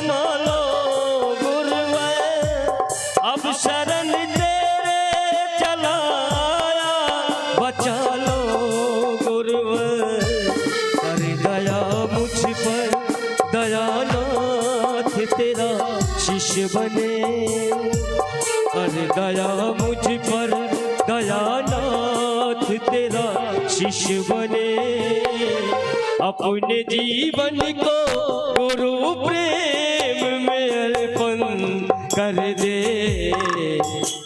मानो गुरुवर, अब शरण तेरे चलाया, बचा लो गुरुवर। कर दया मुझ पर दयानाथ तेरा शिष्य बने, कर दया मुझ पर दयानाथ तेरा शिष्य बने। अपने जीवन को गुरु प्रेम में अर्पण कर दे,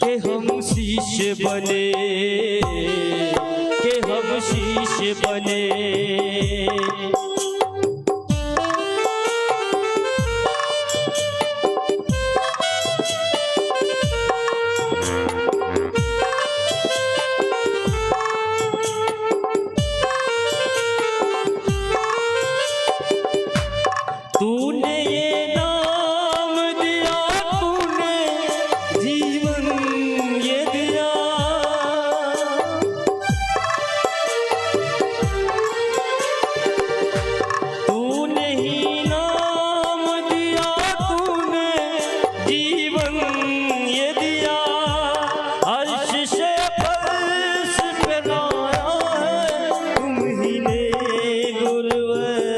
कि हम शिष्य बने, कि हम शिष्य बने। तूने ये नाम दिया, तूने जीवन ये दिया, तूने ही नाम दिया, तूने जीवन ये दिया। अर्श से फर्श पे लाया है तुम ही ने गुरुवर,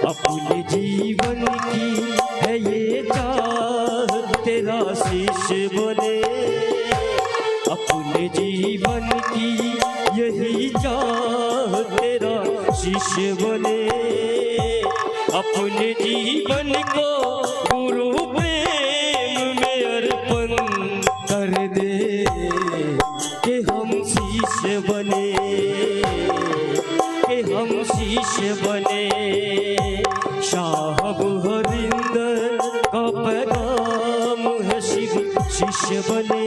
अपने जीवन की है ये चाह तेरा शिष्य बने, अपने जीवन की यही चाह तेरा शिष्य बने। अपने जीवन को गुरु प्रेम में अर्पण कर दे, कि हम शिष्य बने, कि हम शिष्य बने। साहब हरिंदर का पैगाम है शिव शिष्य बने,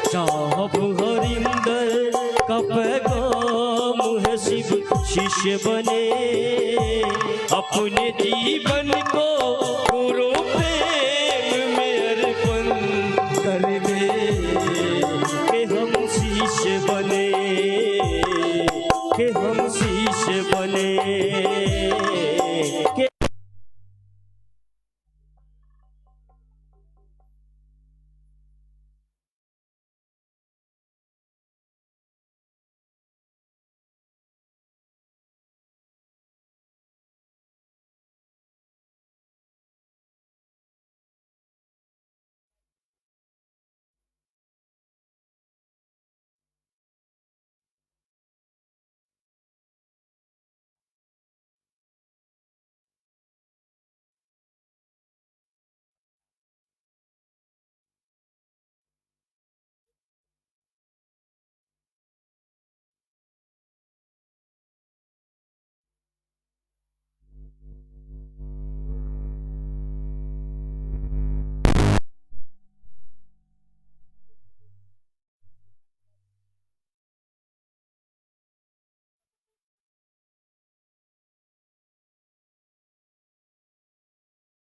साहब हरिंदर का पैगाम है शिव शिष्य बने। अपने जीवन को गुरु प्रेम में अर्पण कर दे, कि हम शिष्य बने, कि हम शिष्य बने।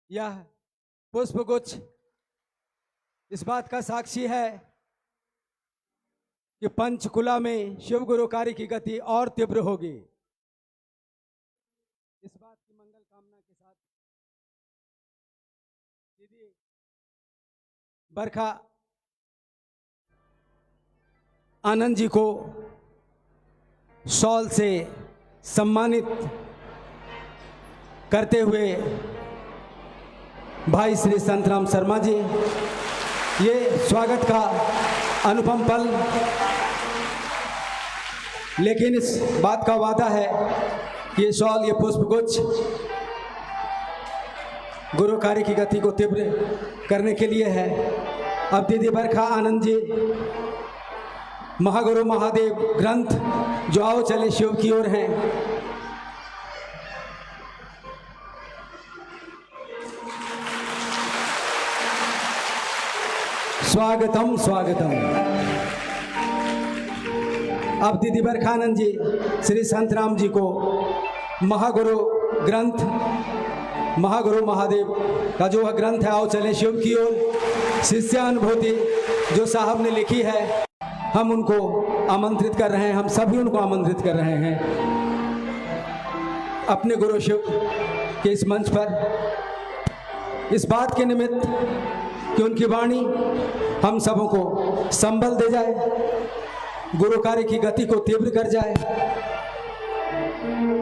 यह पुष्पगुच्छ इस बात का साक्षी है कि पंचकुला में शिव गुरु कार्य की गति और तीव्र होगी। इस बात की मंगल कामना के साथ दीदी बरखा आनंद जी को शॉल से सम्मानित करते हुए भाई श्री संतराम शर्मा जी, ये स्वागत का अनुपम पल, लेकिन इस बात का वादा है कि ये शॉल, ये पुष्पगुच्छ गुरु कार्य की गति को तीव्र करने के लिए है। अब दीदी बरखा आनंद जी महागुरु महादेव ग्रंथ जो आओ चले शिव की ओर हैं, स्वागतम स्वागतम। अब दीदी बरखानंद जी श्री संतराम जी को महागुरु ग्रंथ महागुरु महादेव का जो ग्रंथ है आओ चले शिव की ओर, शिष्यानुभूति जो साहब ने लिखी है, हम उनको आमंत्रित कर रहे हैं, हम सभी उनको आमंत्रित कर रहे हैं। अपने गुरु शिव के इस मंच पर इस बात के निमित्त कि उनकी वाणी हम सबों को संबल दे जाए, गुरु कार्य की गति को तीव्र कर जाए।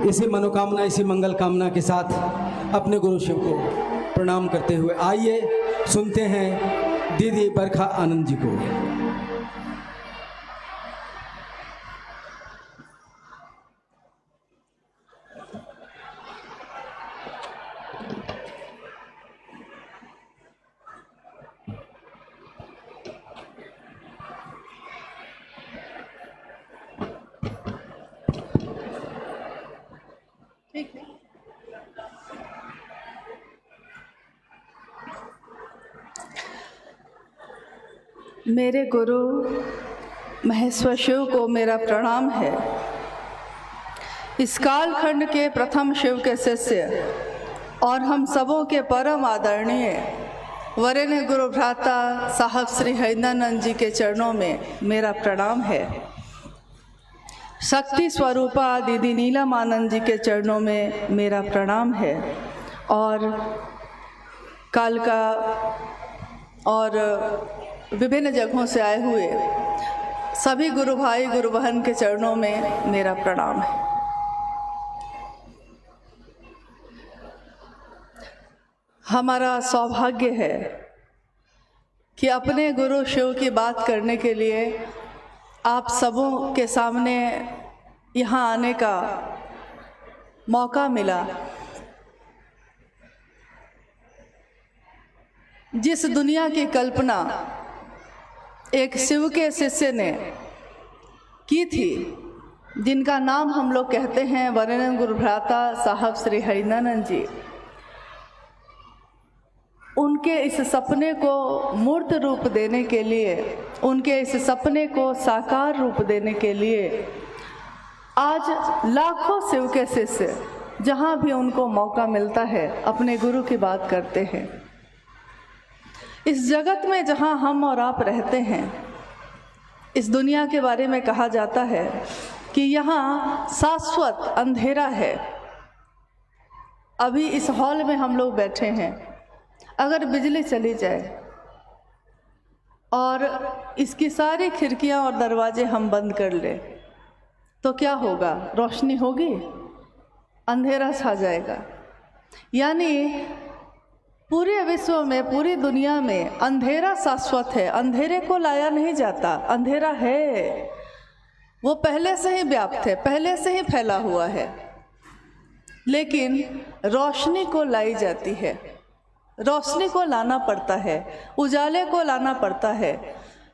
इसी मनोकामना, इसी मंगल कामना के साथ अपने गुरु शिव को प्रणाम करते हुए आइए सुनते हैं दीदी बरखा आनंद जी को। मेरे गुरु महेश्वर शिव को मेरा प्रणाम है। इस कालखंड के प्रथम शिव के शिष्य और हम सबों के परम आदरणीय वरेण्य गुरु भ्राता साहब श्री हरिंदरानंद जी के चरणों में मेरा प्रणाम है। शक्ति स्वरूपा दीदी नीलम आनंद जी के चरणों में मेरा प्रणाम है। और कालका और विभिन्न जगहों से आए हुए सभी गुरु भाई गुरु बहन के चरणों में मेरा प्रणाम है। हमारा सौभाग्य है कि अपने गुरु शिव की बात करने के लिए आप सबों के सामने यहाँ आने का मौका मिला। जिस दुनिया की कल्पना एक शिव के शिष्य ने की थी, जिनका नाम हम लोग कहते हैं वरेण्य गुरु भ्राता साहब श्री हरिंदरानंद जी, उनके इस सपने को मूर्त रूप देने के लिए, उनके इस सपने को साकार रूप देने के लिए आज लाखों शिव के शिष्य जहाँ भी उनको मौका मिलता है अपने गुरु की बात करते हैं। इस जगत में जहाँ हम और आप रहते हैं, इस दुनिया के बारे में कहा जाता है कि यहाँ शाश्वत अंधेरा है। अभी इस हॉल में हम लोग बैठे हैं, अगर बिजली चली जाए और इसकी सारी खिड़कियाँ और दरवाजे हम बंद कर लें तो क्या होगा? रोशनी होगी? अंधेरा छा जाएगा। यानी पूरे विश्व में, पूरी दुनिया में अंधेरा शाश्वत है, अंधेरे को लाया नहीं जाता। अंधेरा है, वो पहले से ही व्याप्त है, पहले से ही फैला हुआ है, लेकिन रोशनी को लाई जाती है, रोशनी को लाना पड़ता है, उजाले को लाना पड़ता है।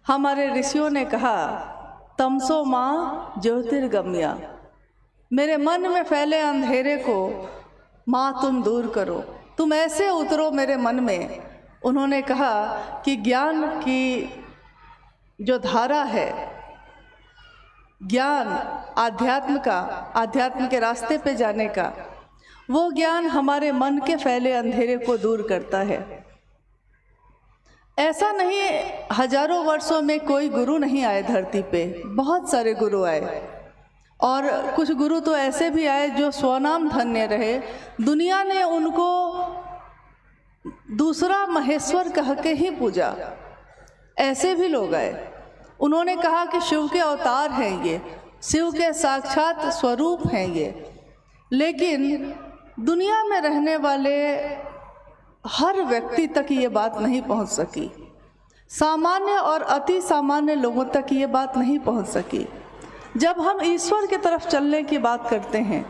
हमारे ऋषियों ने कहा तमसो माँ ज्योतिर्गम्या, मेरे मन में फैले अंधेरे को माँ तुम दूर करो, तुम ऐसे उतरो मेरे मन में। उन्होंने कहा कि ज्ञान की जो धारा है, ज्ञान आध्यात्म का, आध्यात्म के रास्ते पे जाने का, वो ज्ञान हमारे मन के फैले अंधेरे को दूर करता है। ऐसा नहीं हजारों वर्षों में कोई गुरु नहीं आए धरती पे, बहुत सारे गुरु आए और कुछ गुरु तो ऐसे भी आए जो स्वनाम धन्य रहे। दुनिया ने उनको दूसरा महेश्वर कह के ही पूजा। ऐसे भी लोग आए, उन्होंने कहा कि शिव के अवतार हैं ये, शिव के साक्षात स्वरूप हैं ये। लेकिन दुनिया में रहने वाले हर व्यक्ति तक ये बात नहीं पहुंच सकी, सामान्य और अति सामान्य लोगों तक ये बात नहीं पहुंच सकी। जब हम ईश्वर की तरफ चलने की बात करते हैं,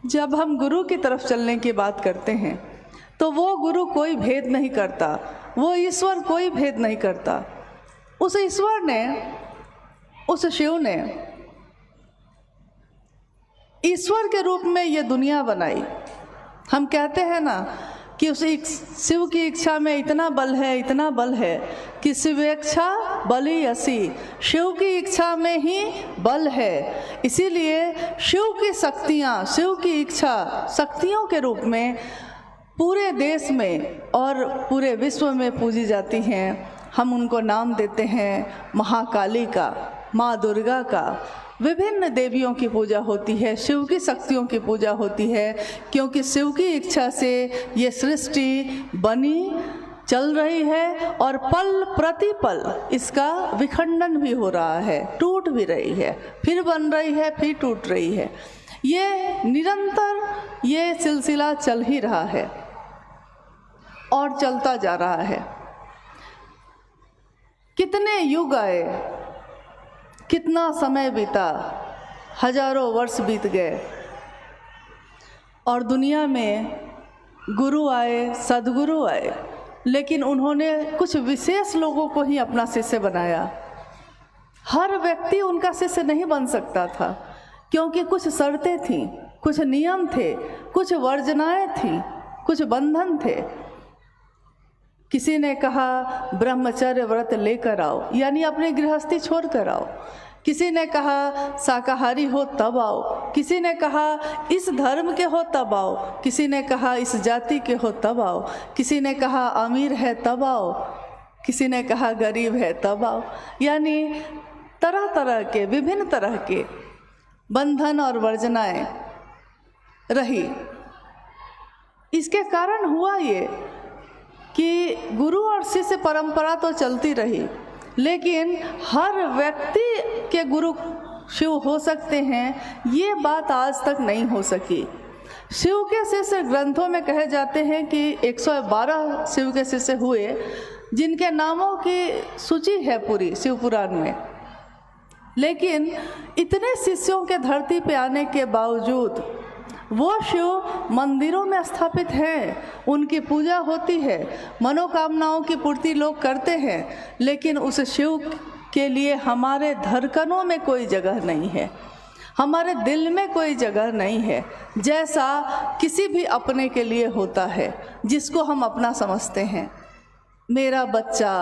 जब हम गुरु की तरफ चलने की बात करते हैं, तो वो गुरु कोई भेद नहीं करता, वो ईश्वर कोई भेद नहीं करता। उस ईश्वर ने, उस शिव ने ईश्वर के रूप में ये दुनिया बनाई। हम कहते हैं ना कि उस शिव की इच्छा में इतना बल है, इतना बल है कि शिवेच्छा बलि असी, शिव की इच्छा में ही बल है। इसीलिए शिव की शक्तियाँ, शिव की इच्छा शक्तियों के रूप में पूरे देश में और पूरे विश्व में पूजी जाती हैं। हम उनको नाम देते हैं महाकाली का, माँ दुर्गा का, विभिन्न देवियों की पूजा होती है, शिव की शक्तियों की पूजा होती है, क्योंकि शिव की इच्छा से ये सृष्टि बनी, चल रही है और पल प्रतिपल इसका विखंडन भी हो रहा है, टूट भी रही है, फिर बन रही है, फिर टूट रही है। ये निरंतर ये सिलसिला चल ही रहा है और चलता जा रहा है। कितने युग आए, कितना समय बीता, हजारों वर्ष बीत गए और दुनिया में गुरु आए, सद्गुरु आए, लेकिन उन्होंने कुछ विशेष लोगों को ही अपना शिष्य बनाया। हर व्यक्ति उनका शिष्य नहीं बन सकता था, क्योंकि कुछ शर्तें थीं, कुछ नियम थे, कुछ वर्जनाएं थीं, कुछ बंधन थे। किसी ने कहा ब्रह्मचर्य व्रत लेकर आओ, यानी अपनी गृहस्थी छोड़ कर आओ। किसी ने कहा शाकाहारी हो तब आओ, किसी ने कहा इस धर्म के हो तब आओ, किसी ने कहा इस जाति के हो तब आओ, किसी ने कहा अमीर है तब आओ, किसी ने कहा गरीब है तब आओ। यानी तरह तरह के, विभिन्न तरह के बंधन और वर्जनाएं रही। इसके कारण हुआ ये कि गुरु और शिष्य परंपरा तो चलती रही, लेकिन हर व्यक्ति के गुरु शिव हो सकते हैं, ये बात आज तक नहीं हो सकी। शिव के शिष्य ग्रंथों में कहे जाते हैं कि 112 शिव के शिष्य हुए, जिनके नामों की सूची है पूरी शिव पुराण में। लेकिन इतने शिष्यों के धरती पे आने के बावजूद वो शिव मंदिरों में स्थापित हैं, उनकी पूजा होती है, मनोकामनाओं की पूर्ति लोग करते हैं, लेकिन उस शिव के लिए हमारे धड़कनों में कोई जगह नहीं है, हमारे दिल में कोई जगह नहीं है, जैसा किसी भी अपने के लिए होता है जिसको हम अपना समझते हैं। मेरा बच्चा,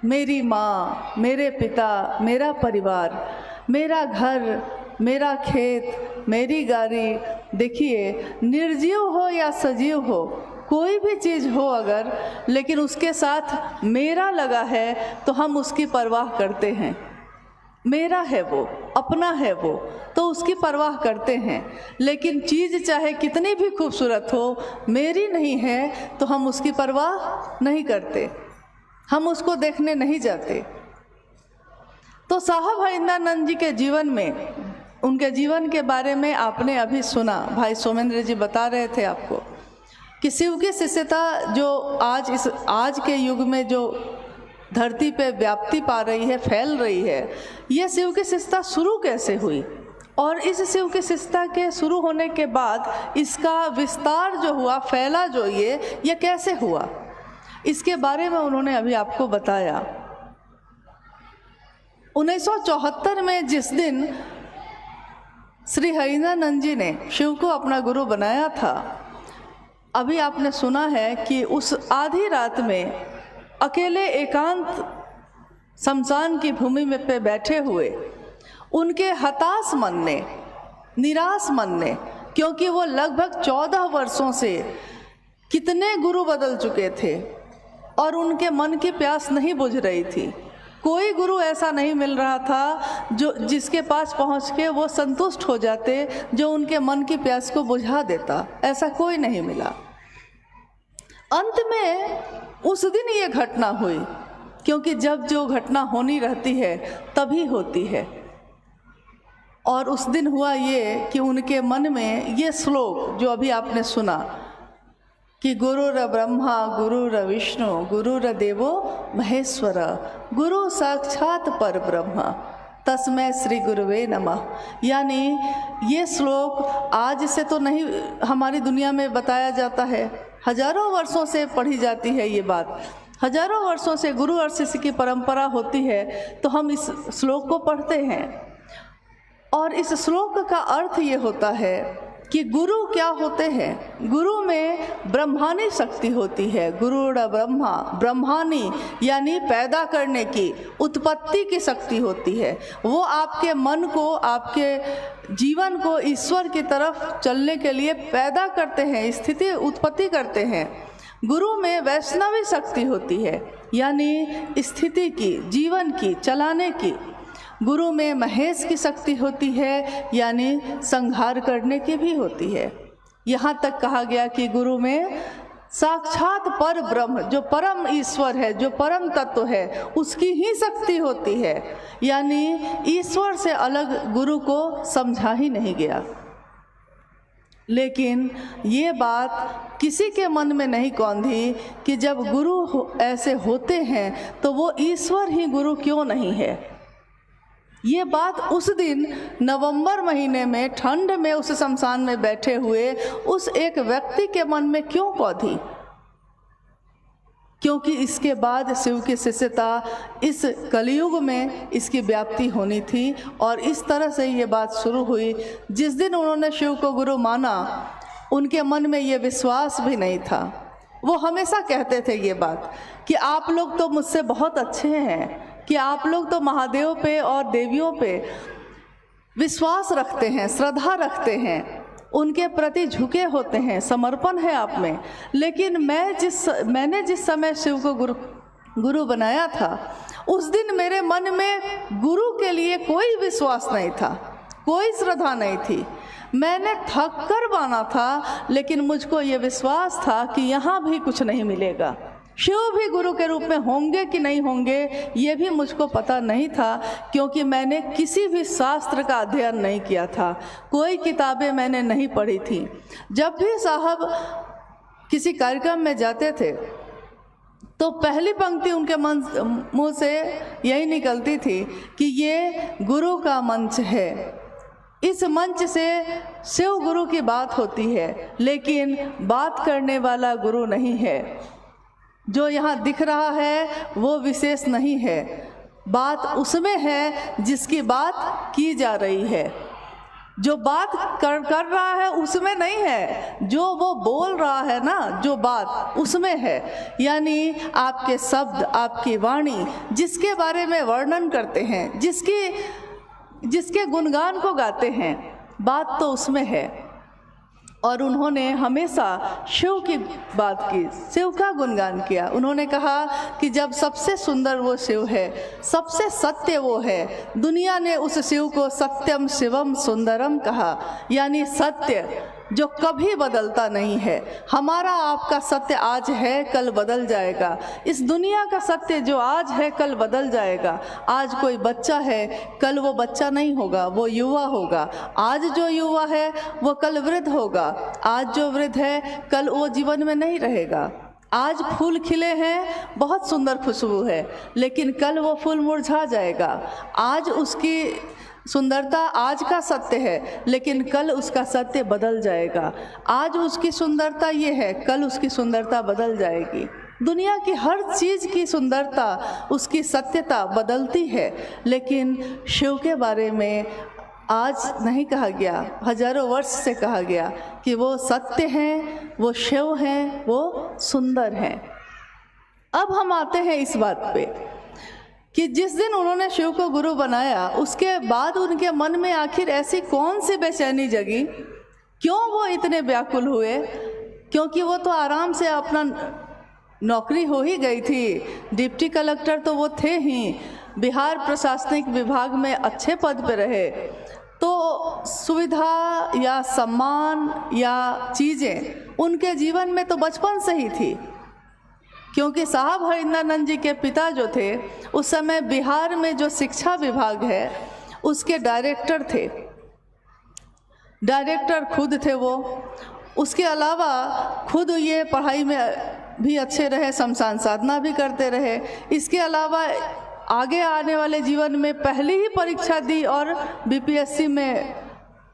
मेरी माँ, मेरे पिता, मेरा परिवार, मेरा घर, मेरा खेत, मेरी गाड़ी। देखिए, निर्जीव हो या सजीव हो, कोई भी चीज़ हो अगर, लेकिन उसके साथ मेरा लगा है तो हम उसकी परवाह करते हैं। मेरा है वो, अपना है वो, तो उसकी परवाह करते हैं। लेकिन चीज़ चाहे कितनी भी खूबसूरत हो, मेरी नहीं है तो हम उसकी परवाह नहीं करते, हम उसको देखने नहीं जाते। तो साहब हरिंद्रानंद जी के जीवन में, उनके जीवन के बारे में आपने अभी सुना, भाई सोमेंद्र जी बता रहे थे आपको कि शिव की शिष्यता जो आज के युग में जो धरती पे व्याप्ति पा रही है, फैल रही है, ये शिव की शिष्यता शुरू कैसे हुई और इस शिव की शिष्यता के शुरू होने के बाद इसका विस्तार जो हुआ, फैला जो ये कैसे हुआ, इसके बारे में उन्होंने अभी आपको बताया। 1974 में जिस दिन श्री हरिंद्रानंद जी ने शिव को अपना गुरु बनाया था, अभी आपने सुना है कि उस आधी रात में अकेले एकांत शमशान की भूमि में पे बैठे हुए उनके हताश मन ने, निराश मन ने, क्योंकि वो लगभग 14 वर्षों से कितने गुरु बदल चुके थे और उनके मन की प्यास नहीं बुझ रही थी। कोई गुरु ऐसा नहीं मिल रहा था जो जिसके पास पहुंच के वो संतुष्ट हो जाते, जो उनके मन की प्यास को बुझा देता, ऐसा कोई नहीं मिला। अंत में उस दिन ये घटना हुई, क्योंकि जब जो घटना होनी रहती है तभी होती है। और उस दिन हुआ ये कि उनके मन में ये श्लोक जो अभी आपने सुना कि गुरुर ब्रह्मा गुरुर विष्णु गुरुर देवो महेश्वर गुरु साक्षात पर ब्रह्म तस्मै श्री गुरुवे नमः। यानी ये श्लोक आज से तो नहीं हमारी दुनिया में बताया जाता है, हजारों वर्षों से पढ़ी जाती है ये बात, हजारों वर्षों से गुरु और शिष्य की परंपरा होती है, तो हम इस श्लोक को पढ़ते हैं। और इस श्लोक का अर्थ ये होता है कि गुरु क्या होते हैं। गुरु में ब्रह्मानी शक्ति होती है, गुरुड़ ब्रह्मा, ब्रह्मानी यानी पैदा करने की, उत्पत्ति की शक्ति होती है। वो आपके मन को, आपके जीवन को ईश्वर की तरफ चलने के लिए पैदा करते हैं, स्थिति उत्पत्ति करते हैं। गुरु में वैष्णवी शक्ति होती है, यानी स्थिति की, जीवन की, चलाने की। गुरु में महेश की शक्ति होती है, यानी संहार करने की भी होती है। यहाँ तक कहा गया कि गुरु में साक्षात पर ब्रह्म, जो परम ईश्वर है, जो परम तत्व है, उसकी ही शक्ति होती है, यानी ईश्वर से अलग गुरु को समझा ही नहीं गया। लेकिन ये बात किसी के मन में नहीं कौंधी कि जब गुरु ऐसे होते हैं तो वो ईश्वर ही गुरु क्यों नहीं है। ये बात उस दिन नवंबर महीने में ठंड में उस शमशान में बैठे हुए उस एक व्यक्ति के मन में क्यों कौंधी, क्योंकि इसके बाद शिव की शिष्यता इस कलयुग में इसकी व्याप्ति होनी थी। और इस तरह से ये बात शुरू हुई। जिस दिन उन्होंने शिव को गुरु माना, उनके मन में ये विश्वास भी नहीं था। वो हमेशा कहते थे ये बात कि आप लोग तो मुझसे बहुत अच्छे हैं, कि आप लोग तो महादेव पे और देवियों पे विश्वास रखते हैं, श्रद्धा रखते हैं, उनके प्रति झुके होते हैं, समर्पण है आप में। लेकिन मैंने जिस समय शिव को गुरु बनाया था, उस दिन मेरे मन में गुरु के लिए कोई विश्वास नहीं था, कोई श्रद्धा नहीं थी। मैंने थक कर माना था, लेकिन मुझको ये विश्वास था कि यहाँ भी कुछ नहीं मिलेगा। शिव भी गुरु के रूप में होंगे कि नहीं होंगे, ये भी मुझको पता नहीं था, क्योंकि मैंने किसी भी शास्त्र का अध्ययन नहीं किया था, कोई किताबें मैंने नहीं पढ़ी थी। जब भी साहब किसी कार्यक्रम में जाते थे तो पहली पंक्ति उनके मुंह से यही निकलती थी कि ये गुरु का मंच है, इस मंच से शिव गुरु की बात होती है, लेकिन बात करने वाला गुरु नहीं है। जो यहाँ दिख रहा है वो विशेष नहीं है, बात उसमें है जिसकी बात की जा रही है। जो बात कर रहा है उसमें नहीं है, जो वो बोल रहा है ना, जो बात उसमें है। यानी आपके शब्द, आपकी वाणी जिसके बारे में वर्णन करते हैं, जिसके गुणगान को गाते हैं, बात तो उसमें है। और उन्होंने हमेशा शिव की बात की, शिव का गुणगान किया। उन्होंने कहा कि जब सबसे सुंदर वो शिव है, सबसे सत्य वो है, दुनिया ने उस शिव को सत्यम शिवम सुंदरम कहा, यानी सत्य जो कभी बदलता नहीं है। हमारा आपका सत्य आज है, कल बदल जाएगा। इस दुनिया का सत्य जो आज है कल बदल जाएगा। आज कोई बच्चा है, कल वो बच्चा नहीं होगा, वो युवा होगा। आज जो युवा है वो कल वृद्ध होगा, आज जो वृद्ध है कल वो जीवन में नहीं रहेगा। आज फूल खिले हैं, बहुत सुंदर खुशबू है, लेकिन कल वो फूल मुरझा जाएगा। आज उसकी सुंदरता आज का सत्य है, लेकिन कल उसका सत्य बदल जाएगा। आज उसकी सुंदरता ये है, कल उसकी सुंदरता बदल जाएगी। दुनिया की हर चीज़ की सुंदरता, उसकी सत्यता बदलती है, लेकिन शिव के बारे में आज नहीं कहा गया, हजारों वर्ष से कहा गया कि वो सत्य हैं, वो शिव हैं, वो सुंदर हैं। अब हम आते हैं इस बात पे कि जिस दिन उन्होंने शिव को गुरु बनाया, उसके बाद उनके मन में आखिर ऐसी कौन सी बेचैनी जगी, क्यों वो इतने व्याकुल हुए। क्योंकि वो तो आराम से अपना नौकरी हो ही गई थी, डिप्टी कलेक्टर तो वो थे ही, बिहार प्रशासनिक विभाग में अच्छे पद पे रहे, तो सुविधा या सम्मान या चीज़ें उनके जीवन में तो बचपन से ही थी। क्योंकि साहब हरिंद्रानंद जी के पिता जो थे, उस समय बिहार में जो शिक्षा विभाग है उसके डायरेक्टर थे, डायरेक्टर खुद थे वो। उसके अलावा खुद ये पढ़ाई में भी अच्छे रहे, शमशान साधना भी करते रहे। इसके अलावा आगे आने वाले जीवन में पहली ही परीक्षा दी और बीपीएससी में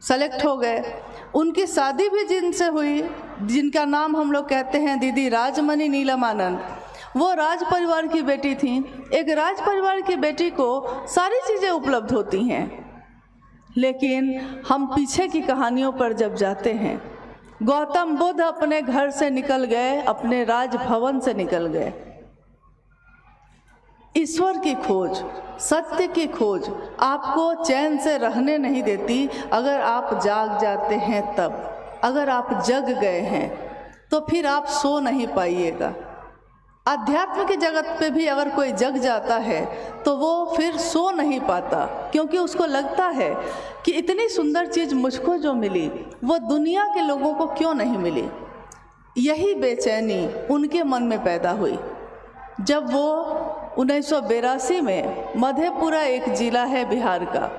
सेलेक्ट हो गए। उनकी शादी भी जिनसे हुई, जिनका नाम हम लोग कहते हैं दीदी राजमणि नीलमानंद, वो राज परिवार की बेटी थी। एक राज परिवार की बेटी को सारी चीज़ें उपलब्ध होती हैं, लेकिन हम पीछे की कहानियों पर जब जाते हैं, गौतम बुद्ध अपने घर से निकल गए, अपने राजभवन से निकल गए। ईश्वर की खोज, सत्य की खोज आपको चैन से रहने नहीं देती। अगर आप जाग जाते हैं तब, अगर आप जग गए हैं तो फिर आप सो नहीं पाइएगा। अध्यात्म की जगत पे भी अगर कोई जग जाता है तो वो फिर सो नहीं पाता, क्योंकि उसको लगता है कि इतनी सुंदर चीज़ मुझको जो मिली वो दुनिया के लोगों को क्यों नहीं मिली। यही बेचैनी उनके मन में पैदा हुई जब वो 1982 में मधेपुरा, एक जिला है बिहार का,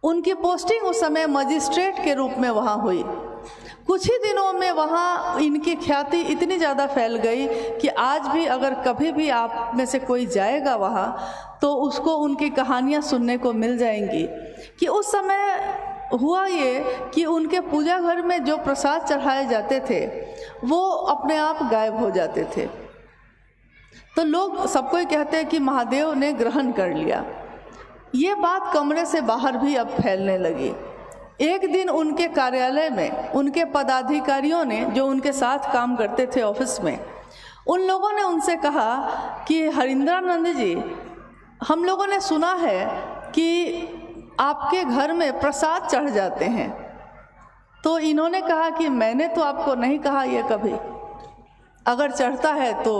उनकी पोस्टिंग उस समय मजिस्ट्रेट के रूप में वहाँ हुई। कुछ ही दिनों में वहाँ इनकी ख्याति इतनी ज़्यादा फैल गई कि आज भी अगर कभी भी आप में से कोई जाएगा वहाँ तो उसको उनकी कहानियाँ सुनने को मिल जाएंगी कि उस समय हुआ ये कि उनके पूजा घर में जो प्रसाद चढ़ाए जाते थे वो अपने आप गायब हो जाते थे। तो लोग सबको कहते हैं कि महादेव ने ग्रहण कर लिया। ये बात कमरे से बाहर भी अब फैलने लगी। एक दिन उनके कार्यालय में उनके पदाधिकारियों ने, जो उनके साथ काम करते थे ऑफिस में, उन लोगों ने उनसे कहा कि हरिंद्रानंद जी, हम लोगों ने सुना है कि आपके घर में प्रसाद चढ़ जाते हैं। तो इन्होंने कहा कि मैंने तो आपको नहीं कहा ये कभी, अगर चढ़ता है तो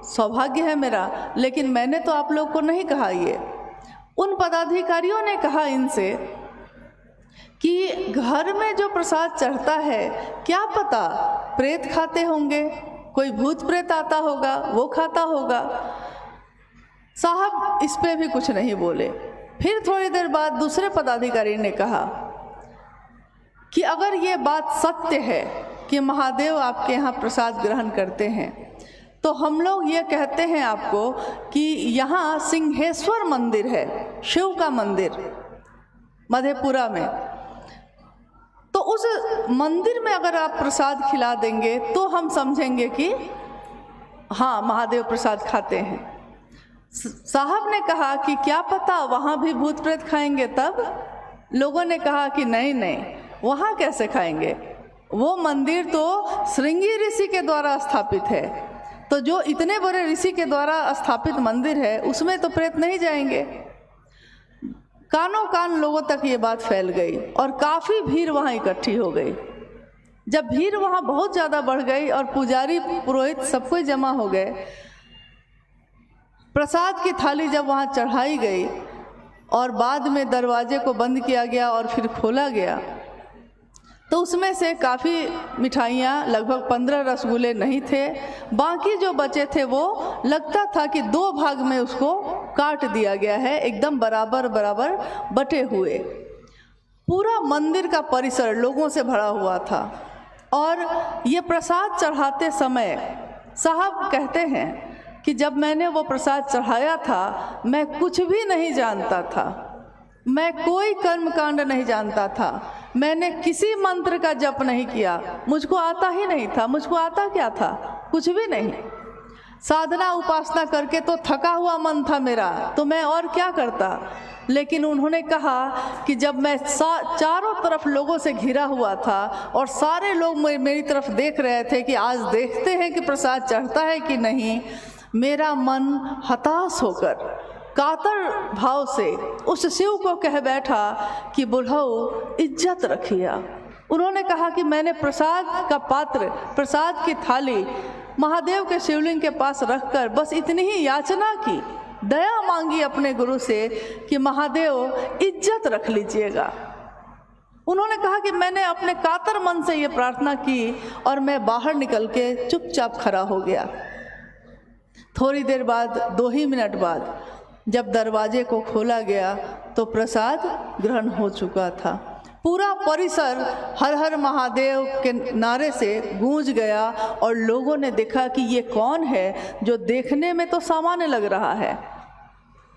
सौभाग्य है मेरा, लेकिन मैंने तो आप लोग को नहीं कहा ये। उन पदाधिकारियों ने कहा इनसे कि घर में जो प्रसाद चढ़ता है क्या पता प्रेत खाते होंगे, कोई भूत प्रेत आता होगा वो खाता होगा। साहब इस पे भी कुछ नहीं बोले। फिर थोड़ी देर बाद दूसरे पदाधिकारी ने कहा कि अगर ये बात सत्य है कि महादेव आपके यहाँ प्रसाद ग्रहण करते हैं तो हम लोग ये कहते हैं आपको कि यहाँ सिंहेश्वर मंदिर है, शिव का मंदिर मधेपुरा में, तो उस मंदिर में अगर आप प्रसाद खिला देंगे तो हम समझेंगे कि हाँ महादेव प्रसाद खाते हैं। साहब ने कहा कि क्या पता वहाँ भी भूत प्रेत खाएंगे। तब लोगों ने कहा कि नहीं नहीं, वहाँ कैसे खाएंगे, वो मंदिर तो श्रृंगी ऋषि के द्वारा स्थापित है, तो जो इतने बड़े ऋषि के द्वारा स्थापित मंदिर है उसमें तो प्रेत नहीं जाएंगे। कानों कान लोगों तक ये बात फैल गई और काफ़ी भीड़ वहाँ इकट्ठी हो गई। जब भीड़ वहाँ बहुत ज़्यादा बढ़ गई और पुजारी पुरोहित सब कोई जमा हो गए, प्रसाद की थाली जब वहाँ चढ़ाई गई और बाद में दरवाजे को बंद किया गया और फिर खोला गया तो उसमें से काफ़ी मिठाइयाँ, लगभग 15 रसगुल्ले नहीं थे, बाकी जो बचे थे वो लगता था कि 2 भाग में उसको काट दिया गया है, एकदम बराबर बराबर बटे हुए। पूरा मंदिर का परिसर लोगों से भरा हुआ था और ये प्रसाद चढ़ाते समय साहब कहते हैं कि जब मैंने वो प्रसाद चढ़ाया था मैं कुछ भी नहीं जानता था, मैं कोई कर्मकांड नहीं जानता था, मैंने किसी मंत्र का जप नहीं किया, मुझको आता ही नहीं था। मुझको आता क्या था, कुछ भी नहीं। साधना उपासना करके तो थका हुआ मन था मेरा, तो मैं और क्या करता। लेकिन उन्होंने कहा कि जब मैं चारों तरफ लोगों से घिरा हुआ था और सारे लोग मेरी तरफ देख रहे थे कि आज देखते हैं कि प्रसाद चढ़ता है कि नहीं, मेरा मन हताश होकर कातर भाव से उस शिव को कह बैठा कि बुढ़ऊ इज्जत रखिए। उन्होंने कहा कि मैंने प्रसाद का पात्र, प्रसाद की थाली महादेव के शिवलिंग के पास रखकर बस इतनी ही याचना की, दया मांगी अपने गुरु से कि महादेव इज्जत रख लीजिएगा। उन्होंने कहा कि मैंने अपने कातर मन से ये प्रार्थना की और मैं बाहर निकल के चुपचाप खड़ा हो गया। थोड़ी देर बाद, 2 ही मिनट बाद जब दरवाजे को खोला गया तो प्रसाद ग्रहण हो चुका था। पूरा परिसर हर हर महादेव के नारे से गूंज गया और लोगों ने देखा कि ये कौन है जो देखने में तो सामान्य लग रहा है,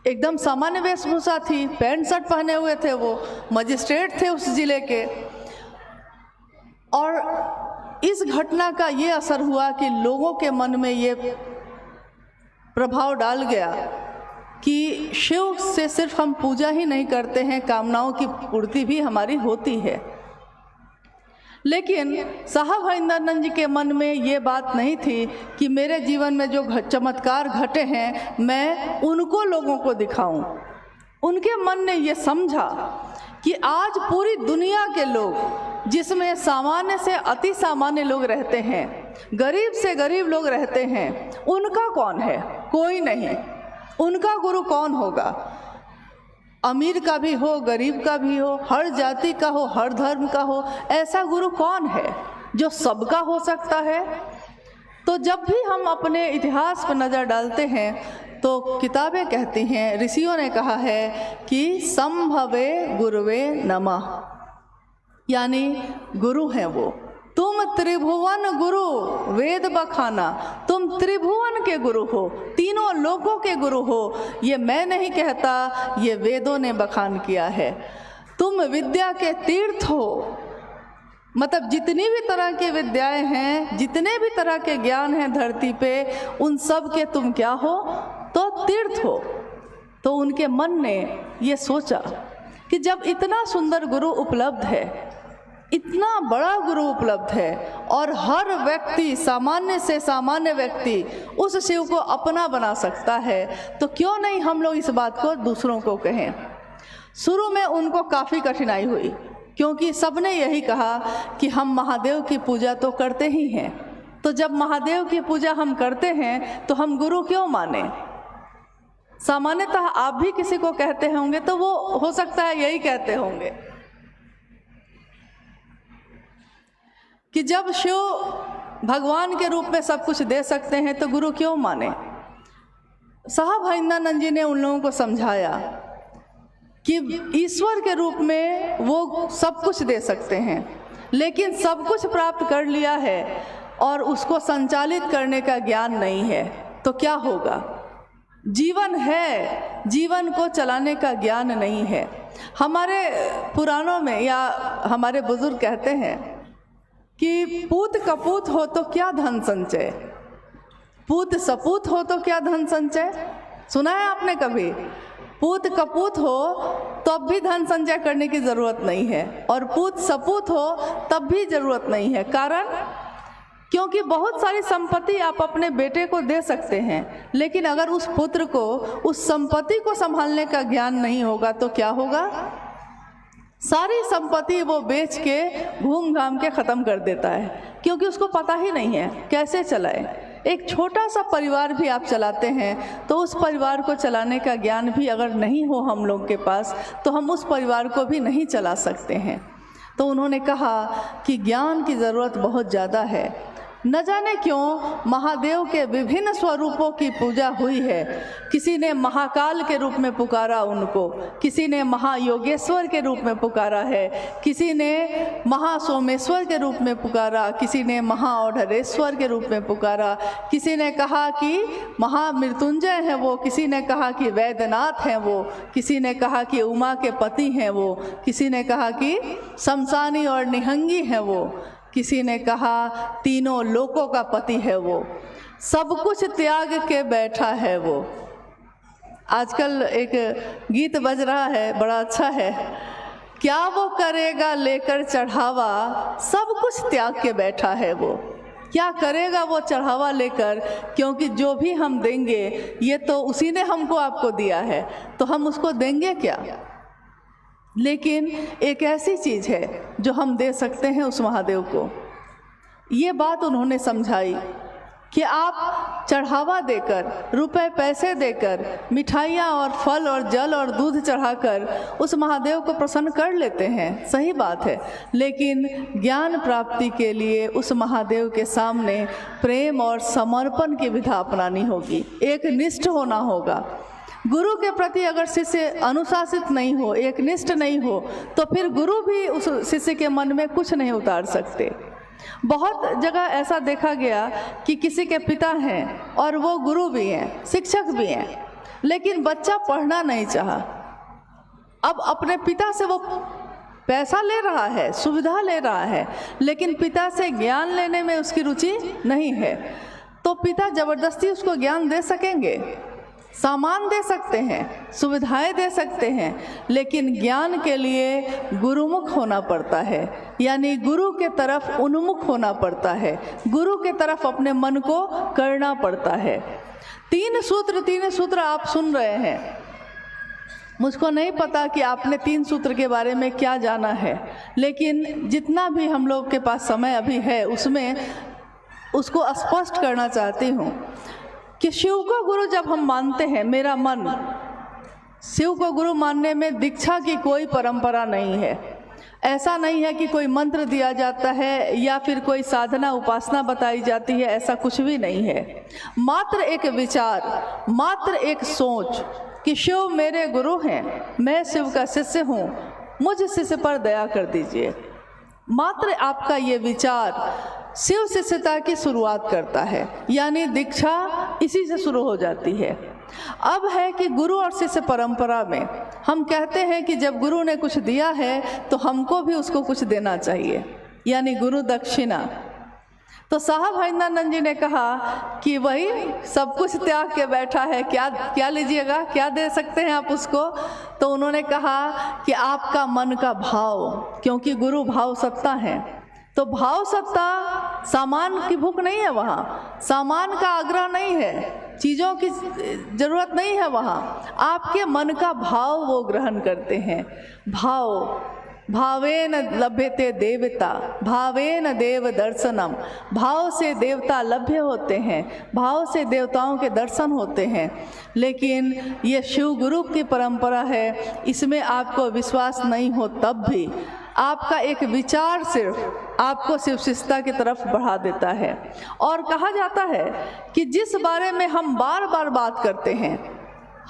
एकदम सामान्य वेशभूषा थी, पैंट शर्ट पहने हुए थे, वो मजिस्ट्रेट थे उस जिले के। और इस घटना का ये असर हुआ कि लोगों के मन में ये प्रभाव डाल गया कि शिव से सिर्फ हम पूजा ही नहीं करते हैं, कामनाओं की पूर्ति भी हमारी होती है। लेकिन साहब हरिंद्रानंद जी के मन में ये बात नहीं थी कि मेरे जीवन में जो चमत्कार घटे हैं मैं उनको लोगों को दिखाऊं। उनके मन ने ये समझा कि आज पूरी दुनिया के लोग, जिसमें सामान्य से अति सामान्य लोग रहते हैं, गरीब से गरीब लोग रहते हैं, उनका कौन है? कोई नहीं। उनका गुरु कौन होगा? अमीर का भी हो, गरीब का भी हो, हर जाति का हो, हर धर्म का हो, ऐसा गुरु कौन है जो सबका हो सकता है? तो जब भी हम अपने इतिहास पर नज़र डालते हैं तो किताबें कहती हैं, ऋषियों ने कहा है कि संभवे गुरुवे नमः, यानी गुरु हैं वो। तुम त्रिभुवन गुरु वेद बखाना, तुम त्रिभुवन के गुरु हो, तीनों लोकों के गुरु हो। ये मैं नहीं कहता, ये वेदों ने बखान किया है। तुम विद्या के तीर्थ हो, मतलब जितनी भी तरह की विद्याएं हैं, जितने भी तरह के ज्ञान हैं धरती पे, उन सब के तुम क्या हो? तो तीर्थ हो। तो उनके मन ने ये सोचा कि जब इतना सुंदर गुरु उपलब्ध है, इतना बड़ा गुरु उपलब्ध है, और हर व्यक्ति, सामान्य से सामान्य व्यक्ति उस शिव को अपना बना सकता है, तो क्यों नहीं हम लोग इस बात को दूसरों को कहें। शुरू में उनको काफ़ी कठिनाई हुई, क्योंकि सबने यही कहा कि हम महादेव की पूजा तो करते ही हैं, तो जब महादेव की पूजा हम करते हैं तो हम गुरु क्यों माने। सामान्यतः आप भी किसी को कहते होंगे तो वो हो सकता है यही कहते होंगे कि जब शिव भगवान के रूप में सब कुछ दे सकते हैं तो गुरु क्यों माने। साहब हिंदानंद जी ने उन लोगों को समझाया कि ईश्वर के रूप में वो सब कुछ दे सकते हैं, लेकिन सब कुछ प्राप्त कर लिया है और उसको संचालित करने का ज्ञान नहीं है, तो क्या होगा। जीवन है, जीवन को चलाने का ज्ञान नहीं है। हमारे पुराणों में या हमारे बुजुर्ग कहते हैं कि पूत कपूत हो तो क्या धन संचय, पूत सपूत हो तो क्या धन संचय। सुना है आपने कभी? पूत कपूत हो तब भी धन संचय करने की ज़रूरत नहीं है, और पूत सपूत हो तब भी ज़रूरत नहीं है। कारण, क्योंकि बहुत सारी संपत्ति आप अपने बेटे को दे सकते हैं, लेकिन अगर उस पुत्र को उस संपत्ति को संभालने का ज्ञान नहीं होगा तो क्या होगा। सारी संपत्ति वो बेच के घूम घाम के ख़त्म कर देता है, क्योंकि उसको पता ही नहीं है कैसे चलाए। एक छोटा सा परिवार भी आप चलाते हैं तो उस परिवार को चलाने का ज्ञान भी अगर नहीं हो हम लोग के पास, तो हम उस परिवार को भी नहीं चला सकते हैं। तो उन्होंने कहा कि ज्ञान की ज़रूरत बहुत ज़्यादा है। न जाने क्यों महादेव के विभिन्न स्वरूपों की पूजा हुई है। किसी ने महाकाल के रूप में पुकारा उनको, किसी ने महायोगेश्वर के रूप में पुकारा है, किसी ने महासोमेश्वर के रूप में पुकारा, किसी ने महाओढ़रेश्वर के रूप में पुकारा, किसी ने कहा कि महामृत्युंजय हैं वो, किसी ने कहा कि वैद्यनाथ हैं वो, किसी ने कहा कि उमा के पति हैं वो, किसी ने कहा कि शमशानी और निहंगी हैं वो, किसी ने कहा तीनों लोकों का पति है वो, सब कुछ त्याग के बैठा है वो। आजकल एक गीत बज रहा है, बड़ा अच्छा है, क्या वो करेगा लेकर चढ़ावा, सब कुछ त्याग के बैठा है वो। क्या करेगा वो चढ़ावा लेकर, क्योंकि जो भी हम देंगे ये तो उसी ने हमको आपको दिया है, तो हम उसको देंगे क्या। लेकिन एक ऐसी चीज़ है जो हम दे सकते हैं उस महादेव को। ये बात उन्होंने समझाई कि आप चढ़ावा देकर, रुपए पैसे देकर, मिठाइयाँ और फल और जल और दूध चढ़ाकर उस महादेव को प्रसन्न कर लेते हैं, सही बात है, लेकिन ज्ञान प्राप्ति के लिए उस महादेव के सामने प्रेम और समर्पण की विधा अपनानी होगी, एक निष्ठ होना होगा। गुरु के प्रति अगर शिष्य अनुशासित नहीं हो, एक निष्ठ नहीं हो, तो फिर गुरु भी उस शिष्य के मन में कुछ नहीं उतार सकते। बहुत जगह ऐसा देखा गया कि किसी के पिता हैं और वो गुरु भी हैं, शिक्षक भी हैं, लेकिन बच्चा पढ़ना नहीं चाहा। अब अपने पिता से वो पैसा ले रहा है, सुविधा ले रहा है, लेकिन पिता से ज्ञान लेने में उसकी रुचि नहीं है, तो पिता ज़बरदस्ती उसको ज्ञान दे सकेंगे, सामान दे सकते हैं, सुविधाएं दे सकते हैं, लेकिन ज्ञान के लिए गुरुमुख होना पड़ता है, यानी गुरु के तरफ उन्मुख होना पड़ता है, गुरु के तरफ अपने मन को करना पड़ता है। तीन सूत्र आप सुन रहे हैं। मुझको नहीं पता कि आपने 3 सूत्र के बारे में क्या जाना है, लेकिन जितना भी हम लोग के पास समय अभी है उसमें उसको स्पष्ट करना चाहती हूँ कि शिव को गुरु जब हम मानते हैं, मेरा मन शिव को गुरु मानने में दीक्षा की कोई परंपरा नहीं है। ऐसा नहीं है कि कोई मंत्र दिया जाता है या फिर कोई साधना उपासना बताई जाती है, ऐसा कुछ भी नहीं है। मात्र एक विचार, मात्र एक सोच कि शिव मेरे गुरु हैं, मैं शिव का शिष्य हूँ, मुझ शिष्य पर दया कर दीजिए। मात्र आपका ये विचार शिव शिष्यता की शुरुआत करता है, यानी दीक्षा इसी से शुरू हो जाती है। अब है कि गुरु और शिष्य परंपरा में हम कहते हैं कि जब गुरु ने कुछ दिया है तो हमको भी उसको कुछ देना चाहिए, यानी गुरु दक्षिणा। तो साहब हरिंदरानंद जी ने कहा कि वही सब कुछ त्याग के बैठा है, क्या लीजिएगा, क्या दे सकते हैं आप उसको। तो उन्होंने कहा कि आपका मन का भाव, क्योंकि गुरु भाव सत्ता है। तो भाव सत्ता, सामान की भूख नहीं है वहाँ, सामान का आग्रह नहीं है, चीज़ों की ज़रूरत नहीं है वहाँ, आपके मन का भाव वो ग्रहण करते हैं। भाव, भावेन लभ्यते देवता, भावेन देव दर्शनम। भाव से देवता लभ्य होते हैं, भाव से देवताओं के दर्शन होते हैं। लेकिन ये शिव गुरु की परंपरा है, इसमें आपको विश्वास नहीं हो तब भी आपका एक विचार सिर्फ आपको शिव शिष्यता की तरफ बढ़ा देता है। और कहा जाता है कि जिस बारे में हम बार बार बात करते हैं,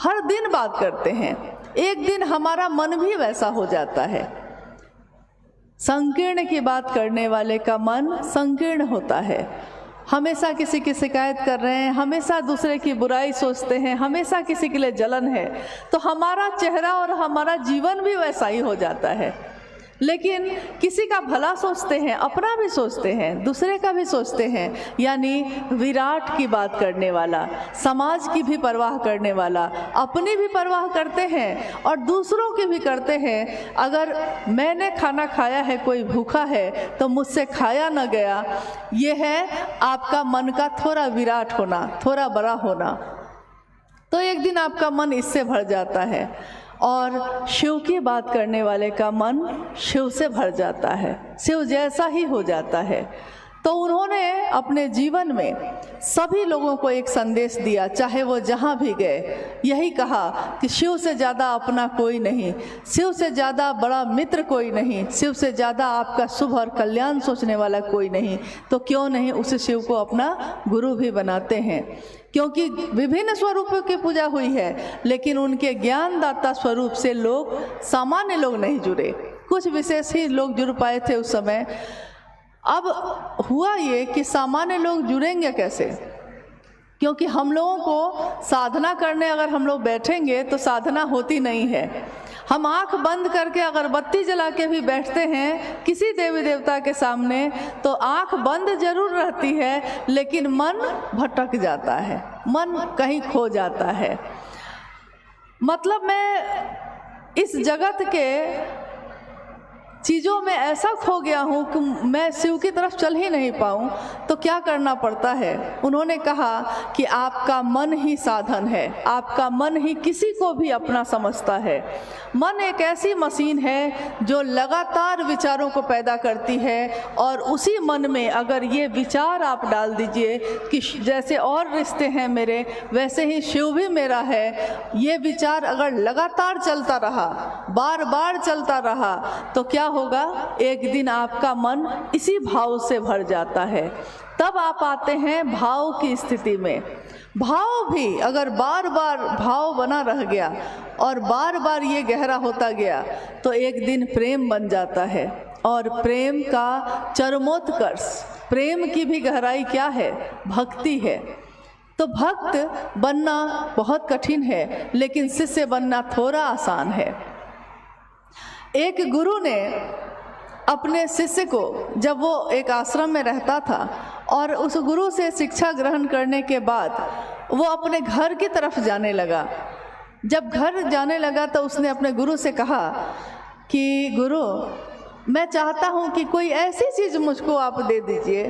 हर दिन बात करते हैं, एक दिन हमारा मन भी वैसा हो जाता है। संकीर्ण की बात करने वाले का मन संकीर्ण होता है। हमेशा किसी की शिकायत कर रहे हैं, हमेशा दूसरे की बुराई सोचते हैं, हमेशा किसी के लिए जलन है, तो हमारा चेहरा और हमारा जीवन भी वैसा ही हो जाता है। लेकिन किसी का भला सोचते हैं, अपना भी सोचते हैं, दूसरे का भी सोचते हैं, यानी विराट की बात करने वाला, समाज की भी परवाह करने वाला, अपनी भी परवाह करते हैं और दूसरों की भी करते हैं। अगर मैंने खाना खाया है, कोई भूखा है, तो मुझसे खाया न गया, ये है आपका मन का थोड़ा विराट होना, थोड़ा बड़ा होना। तो एक दिन आपका मन इससे भर जाता है और शिव की बात करने वाले का मन शिव से भर जाता है, शिव जैसा ही हो जाता है। तो उन्होंने अपने जीवन में सभी लोगों को एक संदेश दिया, चाहे वो जहाँ भी गए, यही कहा कि शिव से ज़्यादा अपना कोई नहीं, शिव से ज़्यादा बड़ा मित्र कोई नहीं, शिव से ज़्यादा आपका शुभ और कल्याण सोचने वाला कोई नहीं। तो क्यों नहीं उस शिव को अपना गुरु भी बनाते हैं, क्योंकि विभिन्न स्वरूपों की पूजा हुई है, लेकिन उनके ज्ञानदाता स्वरूप से लोग, सामान्य लोग नहीं जुड़े, कुछ विशेष ही लोग जुड़ पाए थे उस समय। अब हुआ ये कि सामान्य लोग जुड़ेंगे कैसे, क्योंकि हम लोगों को साधना करने अगर हम लोग बैठेंगे तो साधना होती नहीं है। हम आंख बंद करके अगर बत्ती जला के भी बैठते हैं किसी देवी देवता के सामने, तो आंख बंद जरूर रहती है, लेकिन मन भटक जाता है, मन कहीं खो जाता है। मतलब मैं इस जगत के चीज़ों में ऐसा खो गया हूँ कि मैं शिव की तरफ चल ही नहीं पाऊँ। तो क्या करना पड़ता है? उन्होंने कहा कि आपका मन ही साधन है, आपका मन ही किसी को भी अपना समझता है। मन एक ऐसी मशीन है जो लगातार विचारों को पैदा करती है, और उसी मन में अगर ये विचार आप डाल दीजिए कि जैसे और रिश्ते हैं मेरे, वैसे ही शिव भी मेरा है, ये विचार अगर लगातार चलता रहा, बार बार चलता रहा, तो क्या होगा? एक दिन आपका मन इसी भाव से भर जाता है। तब आप आते हैं भाव की स्थिति में। भाव भी अगर बार बार भाव बना रह गया और बार बार ये गहरा होता गया, तो एक दिन प्रेम बन जाता है। और प्रेम का चरमोत्कर्ष, प्रेम की भी गहराई क्या है? भक्ति है। तो भक्त बनना बहुत कठिन है, लेकिन शिष्य बनना थोड़ा आसान है। एक गुरु ने अपने शिष्य को, जब वो एक आश्रम में रहता था और उस गुरु से शिक्षा ग्रहण करने के बाद वो अपने घर की तरफ जाने लगा। जब घर जाने लगा तो उसने अपने गुरु से कहा कि गुरु, मैं चाहता हूँ कि कोई ऐसी चीज़ मुझको आप दे दीजिए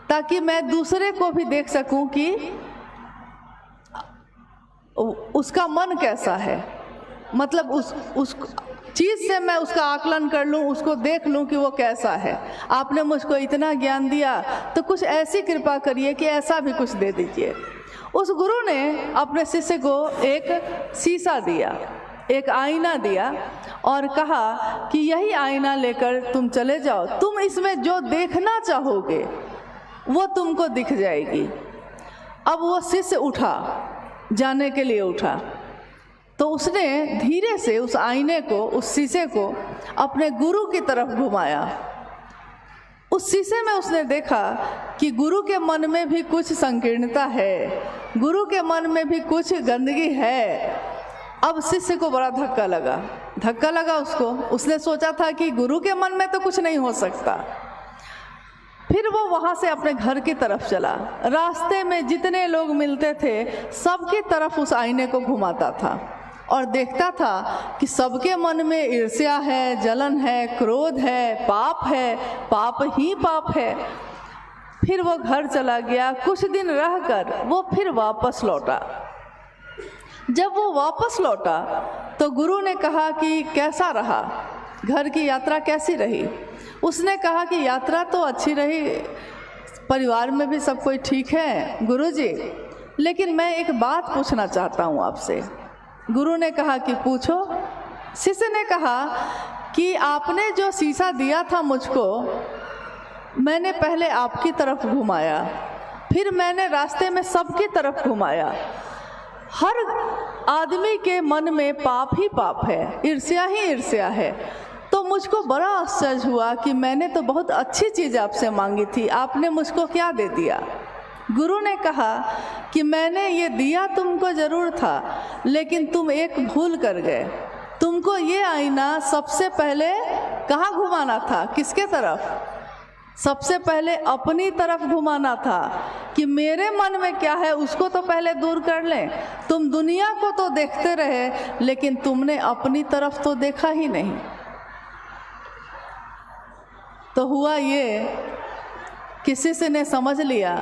ताकि मैं दूसरे को भी देख सकूँ कि उसका मन कैसा है। मतलब चीज़ से मैं उसका आकलन कर लूँ, उसको देख लूँ कि वो कैसा है। आपने मुझको इतना ज्ञान दिया तो कुछ ऐसी कृपा करिए कि ऐसा भी कुछ दे दीजिए। उस गुरु ने अपने शिष्य को एक शीशा दिया, एक आईना दिया और कहा कि यही आईना लेकर तुम चले जाओ, तुम इसमें जो देखना चाहोगे वो तुमको दिख जाएगी। अब वो शिष्य उठा, जाने के लिए उठा, तो उसने धीरे से उस आईने को, उस शीशे को अपने गुरु की तरफ घुमाया। उस शीशे में उसने देखा कि गुरु के मन में भी कुछ संकीर्णता है, गुरु के मन में भी कुछ गंदगी है। अब शिष्य को बड़ा धक्का लगा उसको। उसने सोचा था कि गुरु के मन में तो कुछ नहीं हो सकता। फिर वो वहाँ से अपने घर की तरफ चला। रास्ते में जितने लोग मिलते थे सबकी तरफ उस आईने को घुमाता था और देखता था कि सबके मन में ईर्ष्या है, जलन है, क्रोध है, पाप ही पाप है। फिर वो घर चला गया। कुछ दिन रहकर वो फिर वापस लौटा। जब वो वापस लौटा तो गुरु ने कहा कि कैसा रहा, घर की यात्रा कैसी रही? उसने कहा कि यात्रा तो अच्छी रही, परिवार में भी सब कोई ठीक है गुरुजी, लेकिन मैं एक बात पूछना चाहता हूँ आपसे। गुरु ने कहा कि पूछो। शिष्य ने कहा कि आपने जो शीशा दिया था मुझको, मैंने पहले आपकी तरफ घुमाया, फिर मैंने रास्ते में सबकी तरफ घुमाया। हर आदमी के मन में पाप ही पाप है, ईर्ष्या ही ईर्ष्या है। तो मुझको बड़ा आश्चर्य हुआ कि मैंने तो बहुत अच्छी चीज़ आपसे मांगी थी, आपने मुझको क्या दे दिया? गुरु ने कहा कि मैंने ये दिया तुमको ज़रूर था, लेकिन तुम एक भूल कर गए। तुमको ये आईना सबसे पहले कहाँ घुमाना था, किसके तरफ? सबसे पहले अपनी तरफ घुमाना था कि मेरे मन में क्या है उसको तो पहले दूर कर लें। तुम दुनिया को तो देखते रहे, लेकिन तुमने अपनी तरफ तो देखा ही नहीं। तो हुआ ये कि शिष्य ने समझ लिया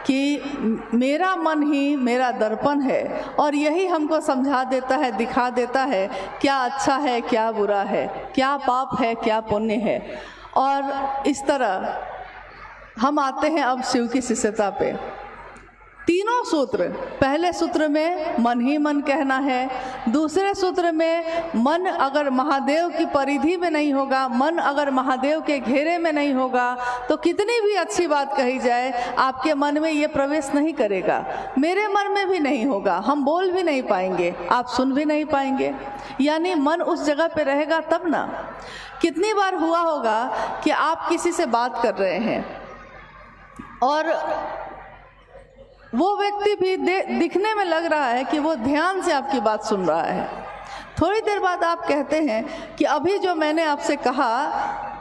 कि मेरा मन ही मेरा दर्पण है और यही हमको समझा देता है, दिखा देता है क्या अच्छा है, क्या बुरा है, क्या पाप है, क्या पुण्य है। और इस तरह हम आते हैं अब शिव की शिष्यता पे। तीनों सूत्र, पहले सूत्र में मन ही मन कहना है, दूसरे सूत्र में मन अगर महादेव की परिधि में नहीं होगा, मन अगर महादेव के घेरे में नहीं होगा तो कितनी भी अच्छी बात कही जाए आपके मन में ये प्रवेश नहीं करेगा, मेरे मन में भी नहीं होगा, हम बोल भी नहीं पाएंगे, आप सुन भी नहीं पाएंगे। यानी मन उस जगह पे रहेगा तब ना। कितनी बार हुआ होगा कि आप किसी से बात कर रहे हैं और वो व्यक्ति भी दिखने में लग रहा है कि वो ध्यान से आपकी बात सुन रहा है। थोड़ी देर बाद आप कहते हैं कि अभी जो मैंने आपसे कहा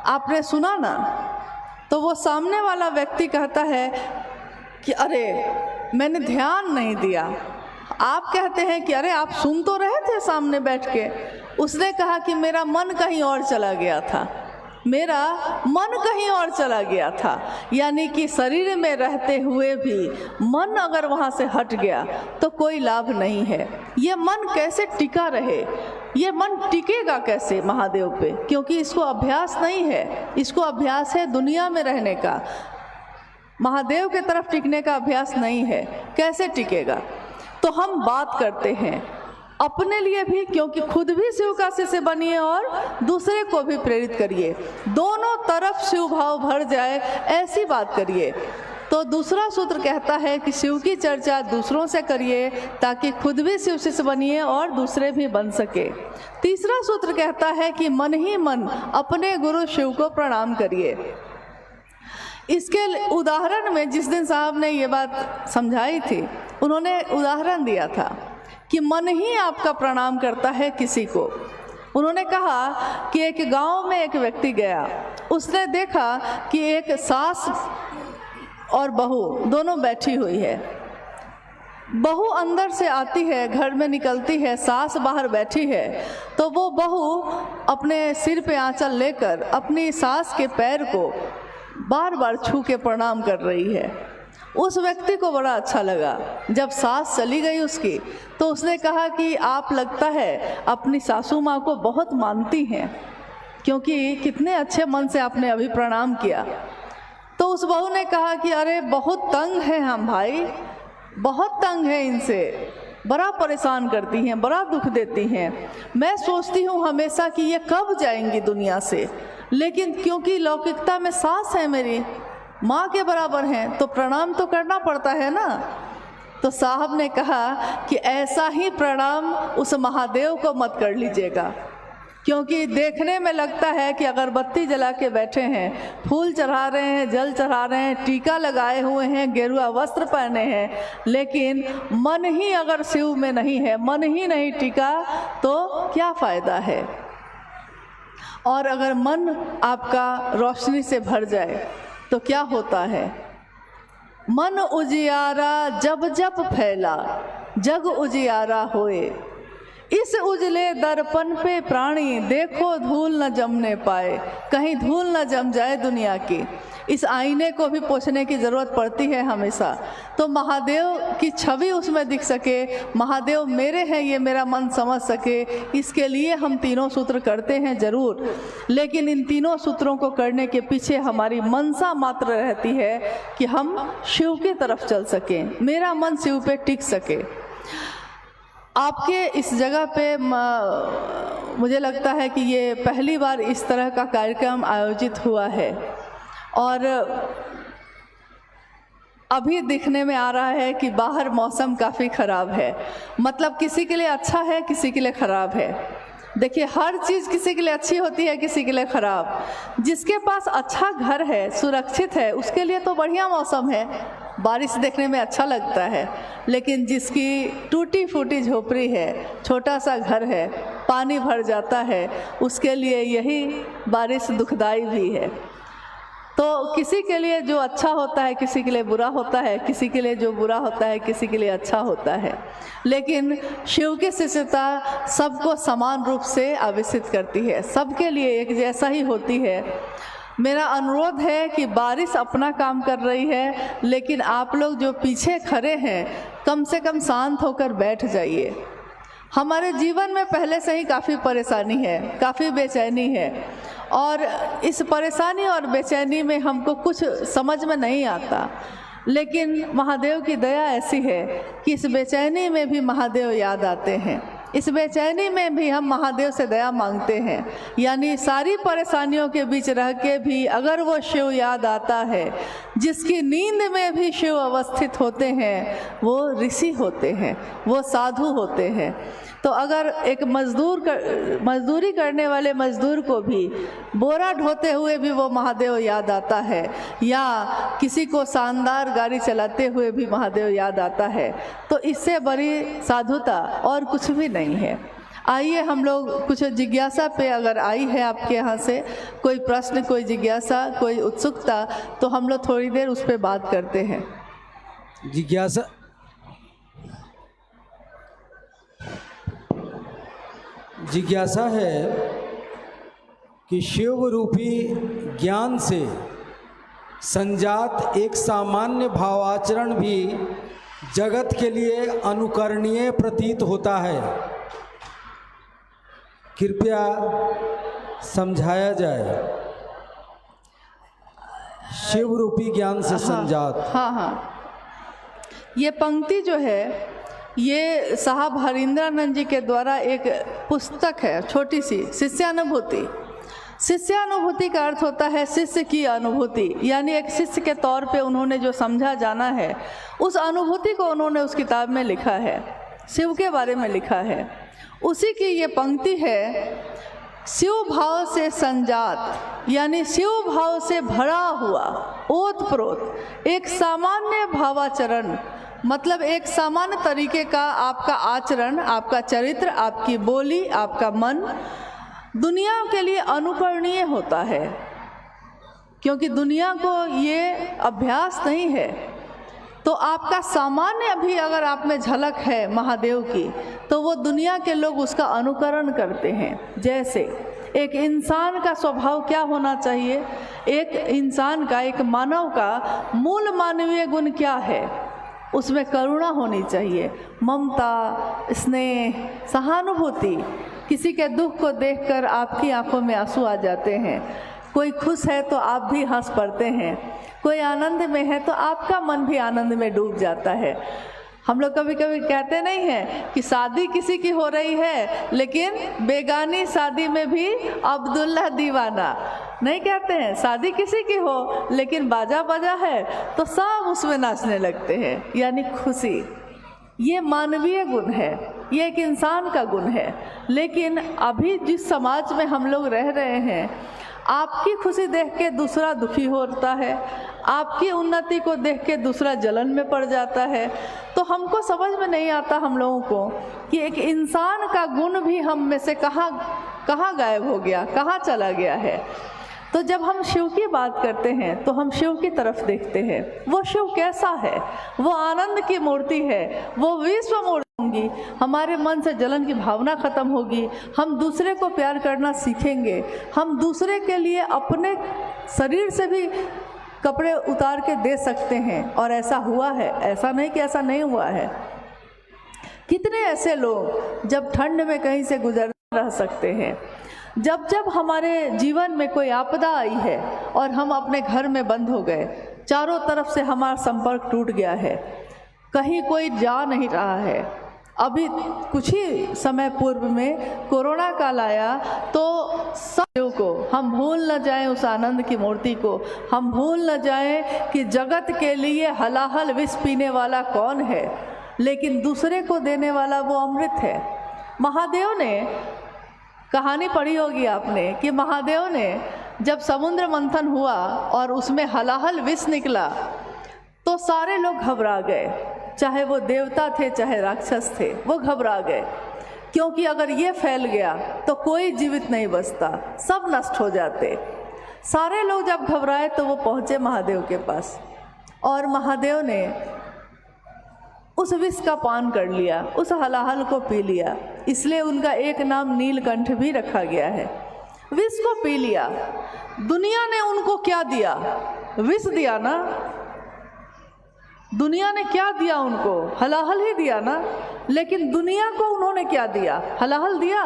आपने सुना ना, तो वो सामने वाला व्यक्ति कहता है कि अरे मैंने ध्यान नहीं दिया। आप कहते हैं कि अरे आप सुन तो रहे थे सामने बैठ के। उसने कहा कि मेरा मन कहीं और चला गया था, मेरा मन कहीं और चला गया था। यानी कि शरीर में रहते हुए भी मन अगर वहाँ से हट गया तो कोई लाभ नहीं है। ये मन कैसे टिका रहे, ये मन टिकेगा कैसे महादेव पे? क्योंकि इसको अभ्यास नहीं है, इसको अभ्यास है दुनिया में रहने का, महादेव के तरफ टिकने का अभ्यास नहीं है। कैसे टिकेगा? तो हम बात करते हैं अपने लिए भी, क्योंकि खुद भी शिव का शिष्य बनिए और दूसरे को भी प्रेरित करिए, दोनों तरफ शिव भाव भर जाए ऐसी बात करिए। तो दूसरा सूत्र कहता है कि शिव की चर्चा दूसरों से करिए ताकि खुद भी शिव शिष्य बनिए और दूसरे भी बन सके। तीसरा सूत्र कहता है कि मन ही मन अपने गुरु शिव को प्रणाम करिए। इसके उदाहरण में जिस दिन साहब ने ये बात समझाई थी, उन्होंने उदाहरण दिया था कि मन ही आपका प्रणाम करता है किसी को। उन्होंने कहा कि एक गांव में एक व्यक्ति गया, उसने देखा कि एक सास और बहू दोनों बैठी हुई है। बहू अंदर से आती है, घर में निकलती है, सास बाहर बैठी है। तो वो बहू अपने सिर पे आंचल लेकर अपनी सास के पैर को बार बार छू के प्रणाम कर रही है। उस व्यक्ति को बड़ा अच्छा लगा। जब सास चली गई उसकी, तो उसने कहा कि आप लगता है अपनी सासू माँ को बहुत मानती हैं, क्योंकि कितने अच्छे मन से आपने अभी प्रणाम किया। तो उस बहू ने कहा कि अरे बहुत तंग है हम भाई, बहुत तंग है इनसे, बड़ा परेशान करती हैं, बड़ा दुख देती हैं। मैं सोचती हूँ हमेशा कि ये कब जाएंगी दुनिया से, लेकिन क्योंकि लौकिकता में सास है मेरी, माँ के बराबर हैं, तो प्रणाम तो करना पड़ता है ना। तो साहब ने कहा कि ऐसा ही प्रणाम उस महादेव को मत कर लीजिएगा, क्योंकि देखने में लगता है कि अगरबत्ती जला के बैठे हैं, फूल चढ़ा रहे हैं, जल चढ़ा रहे हैं, टीका लगाए हुए हैं, गेरुआ वस्त्र पहने हैं, लेकिन मन ही अगर शिव में नहीं है, मन ही नहीं टिका, तो क्या फ़ायदा है। और अगर मन आपका रोशनी से भर जाए तो क्या होता है। मन उजियारा जब जब फैला, जग उजियारा होए, इस उजले दर्पण पे प्राणी देखो धूल न जमने पाए, कहीं धूल न जम जाए दुनिया की। इस आईने को भी पोंछने की ज़रूरत पड़ती है हमेशा, तो महादेव की छवि उसमें दिख सके, महादेव मेरे हैं ये मेरा मन समझ सके, इसके लिए हम तीनों सूत्र करते हैं ज़रूर। लेकिन इन तीनों सूत्रों को करने के पीछे हमारी मनसा मात्र रहती है कि हम शिव की तरफ चल सकें, मेरा मन शिव पे टिक सके। आपके इस जगह पे मुझे लगता है कि ये पहली बार इस तरह का कार्यक्रम आयोजित हुआ है, और अभी दिखने में आ रहा है कि बाहर मौसम काफ़ी ख़राब है। मतलब किसी के लिए अच्छा है, किसी के लिए ख़राब है। देखिए, हर चीज़ किसी के लिए अच्छी होती है, किसी के लिए ख़राब। जिसके पास अच्छा घर है, सुरक्षित है, उसके लिए तो बढ़िया मौसम है, बारिश देखने में अच्छा लगता है। लेकिन जिसकी टूटी फूटी झोपड़ी है, छोटा सा घर है, पानी भर जाता है, उसके लिए यही बारिश दुखदाई भी है। तो किसी के लिए जो अच्छा होता है किसी के लिए बुरा होता है, किसी के लिए जो बुरा होता है किसी के लिए अच्छा होता है। लेकिन शिव की शिष्यता सबको समान रूप से आवेशित करती है, सबके लिए एक जैसा ही होती है। मेरा अनुरोध है कि बारिश अपना काम कर रही है, लेकिन आप लोग जो पीछे खड़े हैं कम से कम शांत होकर बैठ जाइए। हमारे जीवन में पहले से ही काफ़ी परेशानी है, काफ़ी बेचैनी है, और इस परेशानी और बेचैनी में हमको कुछ समझ में नहीं आता। लेकिन महादेव की दया ऐसी है कि इस बेचैनी में भी महादेव याद आते हैं, इस बेचैनी में भी हम महादेव से दया मांगते हैं। यानी सारी परेशानियों के बीच रह के भी अगर वो शिव याद आता है, जिसकी नींद में भी शिव अवस्थित होते हैं, वो ऋषि होते हैं, वो साधु होते हैं। तो अगर एक मजदूरी करने वाले मजदूर को भी बोरा ढोते हुए भी वो महादेव याद आता है, या किसी को शानदार गाड़ी चलाते हुए भी महादेव याद आता है, तो इससे बड़ी साधुता और कुछ भी नहीं है। आइए हम लोग कुछ जिज्ञासा पे अगर आई है आपके यहाँ से कोई प्रश्न, कोई जिज्ञासा, कोई उत्सुकता, तो हम लोग थोड़ी देर उस पर बात करते हैं। जिज्ञासा है कि शिव रूपी ज्ञान से संजात एक सामान्य भावाचरण भी जगत के लिए अनुकरणीय प्रतीत होता है, कृपया समझाया जाए। शिव रूपी ज्ञान से संजात। हाँ, ये पंक्ति जो है ये साहब हरिंद्रानंद जी के द्वारा एक पुस्तक है, छोटी सी, शिष्यानुभूति। शिष्यानुभूति का अर्थ होता है शिष्य की अनुभूति, यानी एक शिष्य के तौर पे उन्होंने जो समझा जाना है उस अनुभूति को उन्होंने उस किताब में लिखा है, शिव के बारे में लिखा है। उसी की ये पंक्ति है, शिव भाव से संजात, यानी शिव भाव से भरा हुआ, ओत प्रोत एक सामान्य भावाचरण, मतलब एक सामान्य तरीके का आपका आचरण, आपका चरित्र, आपकी बोली, आपका मन दुनिया के लिए अनुकरणीय होता है, क्योंकि दुनिया को ये अभ्यास नहीं है। तो आपका सामान्य भी अगर आप में झलक है महादेव की, तो वो दुनिया के लोग उसका अनुकरण करते हैं। जैसे एक इंसान का स्वभाव क्या होना चाहिए, एक इंसान का, एक मानव का मूल मानवीय गुण क्या है? उसमें करुणा होनी चाहिए, ममता, स्नेह, सहानुभूति। किसी के दुख को देखकर आपकी आंखों में आंसू आ जाते हैं। कोई खुश है तो आप भी हंस पड़ते हैं, कोई आनंद में है तो आपका मन भी आनंद में डूब जाता है। हम लोग कभी कभी कहते नहीं हैं कि शादी किसी की हो रही है लेकिन बेगानी शादी में भी अब्दुल्ला दीवाना, नहीं कहते हैं। शादी किसी की हो लेकिन बाजा बजा है तो सब उसमें नाचने लगते हैं, यानी खुशी। ये मानवीय गुण है, ये एक इंसान का गुण है। लेकिन अभी जिस समाज में हम लोग रह रहे हैं, आपकी खुशी देख के दूसरा दुखी होता है, आपकी उन्नति को देख के दूसरा जलन में पड़ जाता है। तो हमको समझ में नहीं आता हम लोगों को कि एक इंसान का गुण भी हम में से कहाँ गायब हो गया, कहाँ चला गया है। तो जब हम शिव की बात करते हैं तो हम शिव की तरफ देखते हैं। वो शिव कैसा है? वो आनंद की मूर्ति है, वो विश्व मूर्ति होंगी। हमारे मन से जलन की भावना खत्म होगी, हम दूसरे को प्यार करना सीखेंगे, हम दूसरे के लिए अपने शरीर से भी कपड़े उतार के दे सकते हैं। और ऐसा हुआ है, ऐसा नहीं कि ऐसा नहीं हुआ है। कितने ऐसे लोग जब ठंड में कहीं से गुजर रह सकते हैं, जब जब हमारे जीवन में कोई आपदा आई है और हम अपने घर में बंद हो गए, चारों तरफ से हमारा संपर्क टूट गया है, कहीं कोई जा नहीं रहा है। अभी कुछ ही समय पूर्व में कोरोना काल आया तो सब को हम भूल न जाएं, उस आनंद की मूर्ति को हम भूल न जाएं कि जगत के लिए हलाहल विष पीने वाला कौन है, लेकिन दूसरे को देने वाला वो अमृत है। महादेव ने, कहानी पढ़ी होगी आपने कि महादेव ने जब समुद्र मंथन हुआ और उसमें हलाहल विष निकला तो सारे लोग घबरा गए, चाहे वो देवता थे चाहे राक्षस थे, वो घबरा गए। क्योंकि अगर ये फैल गया तो कोई जीवित नहीं बचता, सब नष्ट हो जाते। सारे लोग जब घबराए तो वो पहुँचे महादेव के पास और महादेव ने उस विष का पान कर लिया, उस हलाहल को पी लिया। इसलिए उनका एक नाम नीलकंठ भी रखा गया है। विष को पी लिया। दुनिया ने उनको क्या दिया? विष दिया ना। दुनिया ने क्या दिया उनको? हलाहल ही दिया ना। लेकिन दुनिया को उन्होंने क्या दिया? हलाहल दिया।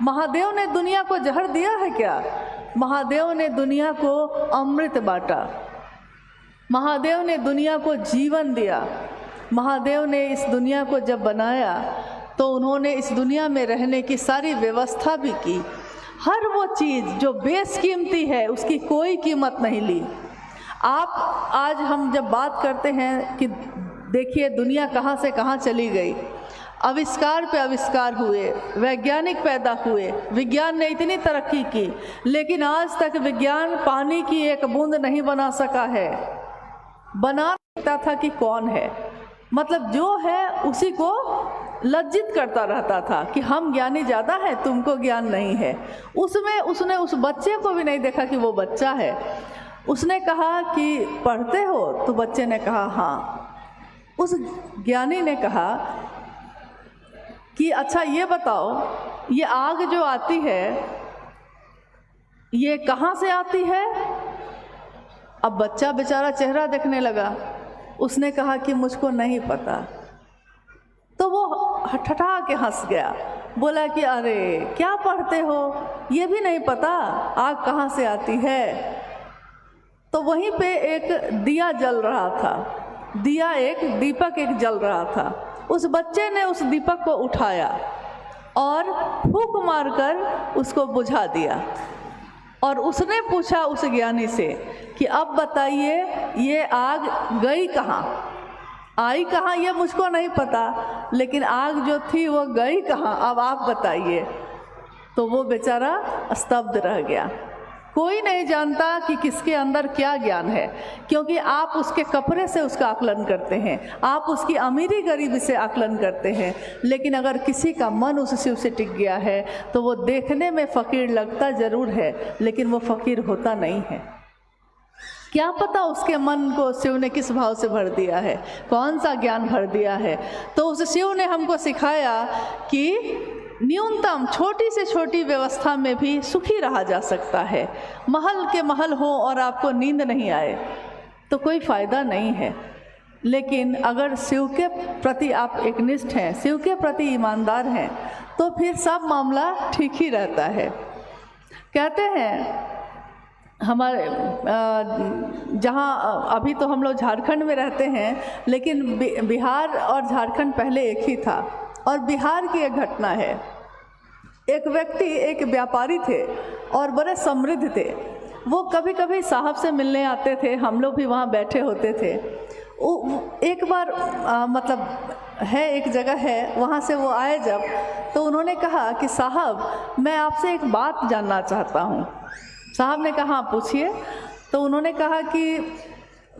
महादेव ने दुनिया को जहर दिया है क्या? महादेव ने दुनिया को अमृत बांटा। महादेव ने दुनिया को जीवन दिया। महादेव ने इस दुनिया को जब बनाया तो उन्होंने इस दुनिया में रहने की सारी व्यवस्था भी की। हर वो चीज़ जो बेशकीमती है उसकी कोई कीमत नहीं ली। आप आज हम जब बात करते हैं कि देखिए दुनिया कहाँ से कहाँ चली गई, आविष्कार पे आविष्कार हुए, वैज्ञानिक पैदा हुए, विज्ञान ने इतनी तरक्की की, लेकिन आज तक विज्ञान पानी की एक बूंद नहीं बना सका है। बना सकता था कि कौन है, मतलब जो है उसी को लज्जित करता रहता था कि हम ज्ञानी ज़्यादा है, तुमको ज्ञान नहीं है। उसने उस बच्चे को भी नहीं देखा कि वो बच्चा है। उसने कहा कि पढ़ते हो? तो बच्चे ने कहा हाँ। उस ज्ञानी ने कहा कि अच्छा ये बताओ, ये आग जो आती है ये कहाँ से आती है? अब बच्चा बेचारा चेहरा देखने लगा। उसने कहा कि मुझको नहीं पता। तो वो ठठा के हंस गया, बोला कि अरे क्या पढ़ते हो, ये भी नहीं पता आग कहाँ से आती है? तो वहीं पे एक दिया जल रहा था, दीपक एक जल रहा था। उस बच्चे ने उस दीपक को उठाया और फूंक मारकर उसको बुझा दिया। और उसने पूछा उस ज्ञानी से कि अब बताइए ये आग गई कहाँ, आई कहाँ? ये मुझको नहीं पता, लेकिन आग जो थी वो गई कहाँ, अब आप बताइए। तो वो बेचारा स्तब्ध रह गया। कोई नहीं जानता कि किसके अंदर क्या ज्ञान है, क्योंकि आप उसके कपड़े से उसका आकलन करते हैं, आप उसकी अमीरी गरीबी से आकलन करते हैं। लेकिन अगर किसी का मन उस शिव से टिक गया है तो वो देखने में फ़कीर लगता ज़रूर है, लेकिन वो फ़कीर होता नहीं है। क्या पता उसके मन को शिव ने किस भाव से भर दिया है, कौन सा ज्ञान भर दिया है। तो उस शिव ने हमको सिखाया कि न्यूनतम छोटी से छोटी व्यवस्था में भी सुखी रहा जा सकता है। महल के महल हो और आपको नींद नहीं आए तो कोई फ़ायदा नहीं है। लेकिन अगर शिव के प्रति आप एकनिष्ठ हैं, शिव के प्रति ईमानदार हैं, तो फिर सब मामला ठीक ही रहता है। कहते हैं हमारे जहाँ अभी तो हम लोग झारखंड में रहते हैं, लेकिन बिहार और झारखंड पहले एक ही था। और बिहार की एक घटना है। एक व्यक्ति, एक व्यापारी थे और बड़े समृद्ध थे। वो कभी कभी साहब से मिलने आते थे, हम लोग भी वहाँ बैठे होते थे। एक बार मतलब है एक जगह है, वहाँ से वो आए जब, तो उन्होंने कहा कि साहब मैं आपसे एक बात जानना चाहता हूँ। साहब ने कहा पूछिए। तो उन्होंने कहा कि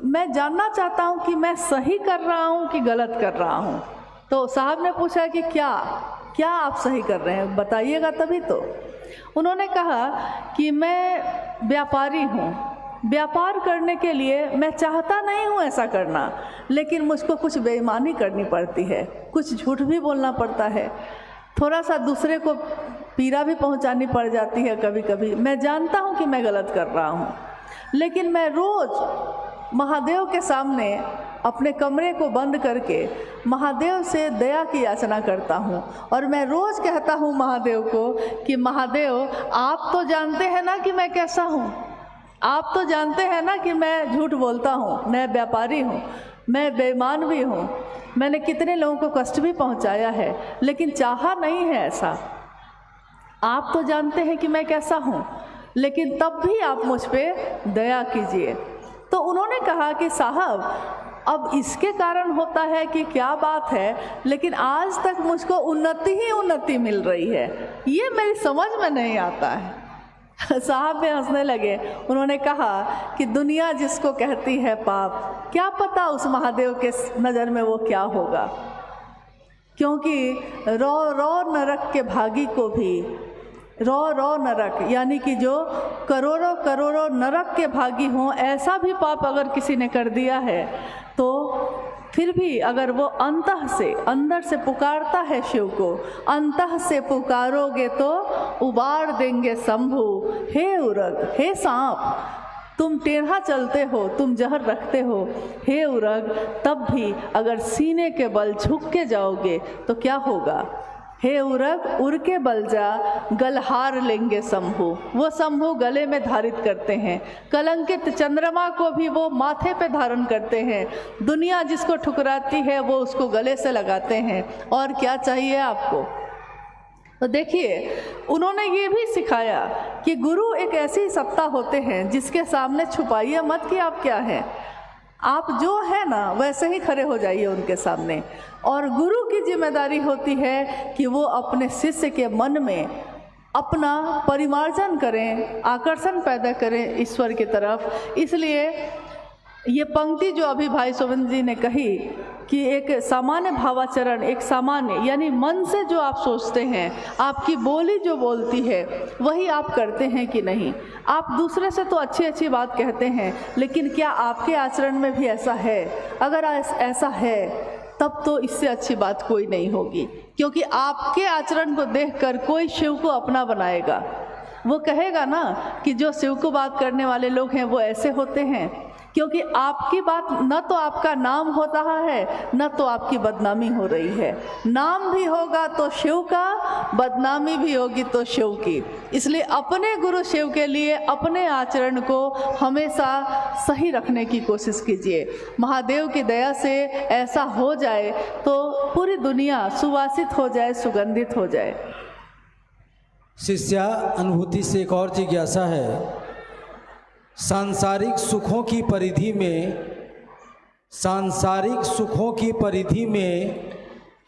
मैं जानना चाहता हूँ कि मैं सही कर रहा हूँ कि गलत कर रहा हूँ। तो साहब ने पूछा कि क्या आप सही कर रहे हैं, बताइएगा तभी तो। उन्होंने कहा कि मैं व्यापारी हूँ, व्यापार करने के लिए मैं चाहता नहीं हूँ ऐसा करना, लेकिन मुझको कुछ बेईमानी करनी पड़ती है, कुछ झूठ भी बोलना पड़ता है, थोड़ा सा दूसरे को पीड़ा भी पहुँचानी पड़ जाती है कभी कभी। मैं जानता हूँ कि मैं गलत कर रहा हूँ, लेकिन मैं रोज़ महादेव के सामने अपने कमरे को बंद करके महादेव से दया की याचना करता हूँ। और मैं रोज़ कहता हूँ महादेव को कि महादेव आप तो जानते हैं ना कि मैं कैसा हूँ, आप तो जानते हैं ना कि मैं झूठ बोलता हूँ, मैं व्यापारी हूँ, मैं बेईमान भी हूँ, मैंने कितने लोगों को कष्ट भी पहुँचाया है, लेकिन चाहा नहीं है ऐसा। आप तो जानते हैं कि मैं कैसा हूँ, लेकिन तब भी आप मुझ पर दया कीजिए। तो उन्होंने कहा कि साहब अब इसके कारण होता है कि क्या बात है, लेकिन आज तक मुझको उन्नति ही उन्नति मिल रही है, ये मेरी समझ में नहीं आता है। साहब भी हंसने लगे। उन्होंने कहा कि दुनिया जिसको कहती है पाप, क्या पता उस महादेव के नज़र में वो क्या होगा, क्योंकि रौ रौ नरक के भागी को भी, रौ रौ नरक यानी कि जो करोड़ों करोड़ों नरक के भागी हों, ऐसा भी पाप अगर किसी ने कर दिया है तो फिर भी अगर वो अंतः से, अंदर से पुकारता है शिव को, अंतः से पुकारोगे तो उबार देंगे शंभु। हे उरग, हे सांप, तुम टेढ़ा चलते हो, तुम जहर रखते हो, हे उरग, तब भी अगर सीने के बल झुक के जाओगे तो क्या होगा। हे उरग, उर के बल जा, गलहार लेंगे शंभु। वो शंभु गले में धारित करते हैं, कलंकित चंद्रमा को भी वो माथे पे धारण करते हैं। दुनिया जिसको ठुकराती है वो उसको गले से लगाते हैं। और क्या चाहिए आपको। तो देखिए, उन्होंने ये भी सिखाया कि गुरु एक ऐसी सत्ता होते हैं जिसके सामने छुपाइए मत कि आप क्या हैं, आप जो है ना वैसे ही खड़े हो जाइए उनके सामने। और गुरु की जिम्मेदारी होती है कि वो अपने शिष्य के मन में अपना परिमार्जन करें, आकर्षण पैदा करें ईश्वर की तरफ। इसलिए ये पंक्ति जो अभी भाई सोविंद जी ने कही कि एक सामान्य भावाचरण, एक सामान्य यानी मन से जो आप सोचते हैं, आपकी बोली जो बोलती है वही आप करते हैं कि नहीं। आप दूसरे से तो अच्छी अच्छी बात कहते हैं, लेकिन क्या आपके आचरण में भी ऐसा है। अगर ऐसा है तब तो इससे अच्छी बात कोई नहीं होगी, क्योंकि आपके आचरण को देखकर कोई शिव को अपना बनाएगा। वो कहेगा ना कि जो शिव को बात करने वाले लोग हैं वो ऐसे होते हैं, क्योंकि आपकी बात न तो आपका नाम हो रहा है न तो आपकी बदनामी हो रही है। नाम भी होगा तो शिव का, बदनामी भी होगी तो शिव की। इसलिए अपने गुरु शिव के लिए अपने आचरण को हमेशा सही रखने की कोशिश कीजिए। महादेव की दया से ऐसा हो जाए तो पूरी दुनिया सुवासित हो जाए, सुगंधित हो जाए। शिष्या अनुभूति से एक और जिज्ञासा है। सांसारिक सुखों की परिधि में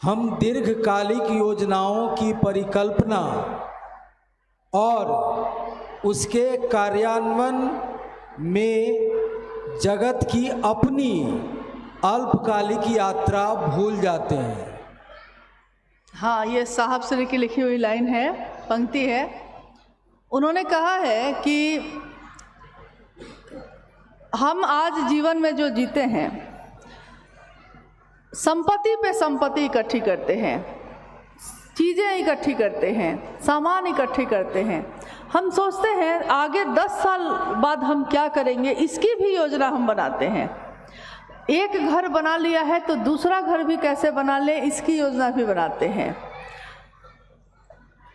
हम दीर्घकालिक योजनाओं की परिकल्पना और उसके कार्यान्वयन में जगत की अपनी अल्पकालिक यात्रा भूल जाते हैं। हाँ, ये साहब श्री की लिखी हुई लाइन है, पंक्ति है। उन्होंने कहा है कि हम आज जीवन में जो जीते हैं, संपत्ति पे संपत्ति इकट्ठी करते हैं, चीज़ें इकट्ठी करते हैं, सामान इकट्ठे करते हैं। हम सोचते हैं आगे 10 साल बाद हम क्या करेंगे, इसकी भी योजना हम बनाते हैं। एक घर बना लिया है तो दूसरा घर भी कैसे बना ले, इसकी योजना भी बनाते हैं।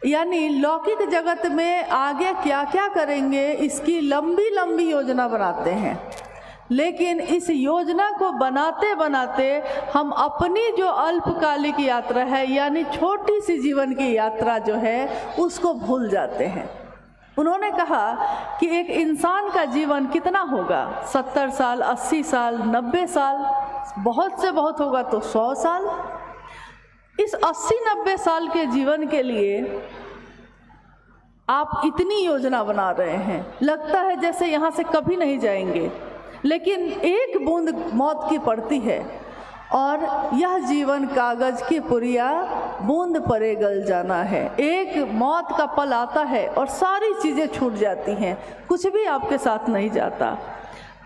यानी लौकिक जगत में आगे क्या क्या करेंगे, इसकी लंबी लंबी योजना बनाते हैं। लेकिन इस योजना को बनाते बनाते हम अपनी जो अल्पकालिक यात्रा है, यानी छोटी सी जीवन की यात्रा जो है, उसको भूल जाते हैं। उन्होंने कहा कि एक इंसान का जीवन कितना होगा, 70 साल, 80 साल, 90 साल, बहुत से बहुत होगा तो 100 साल। इस 80-90 साल के जीवन के लिए आप इतनी योजना बना रहे हैं, लगता है जैसे यहाँ से कभी नहीं जाएंगे। लेकिन एक बूंद मौत की पड़ती है और यह जीवन कागज की पुरिया, बूंद परे गल जाना है। एक मौत का पल आता है और सारी चीज़ें छूट जाती हैं, कुछ भी आपके साथ नहीं जाता।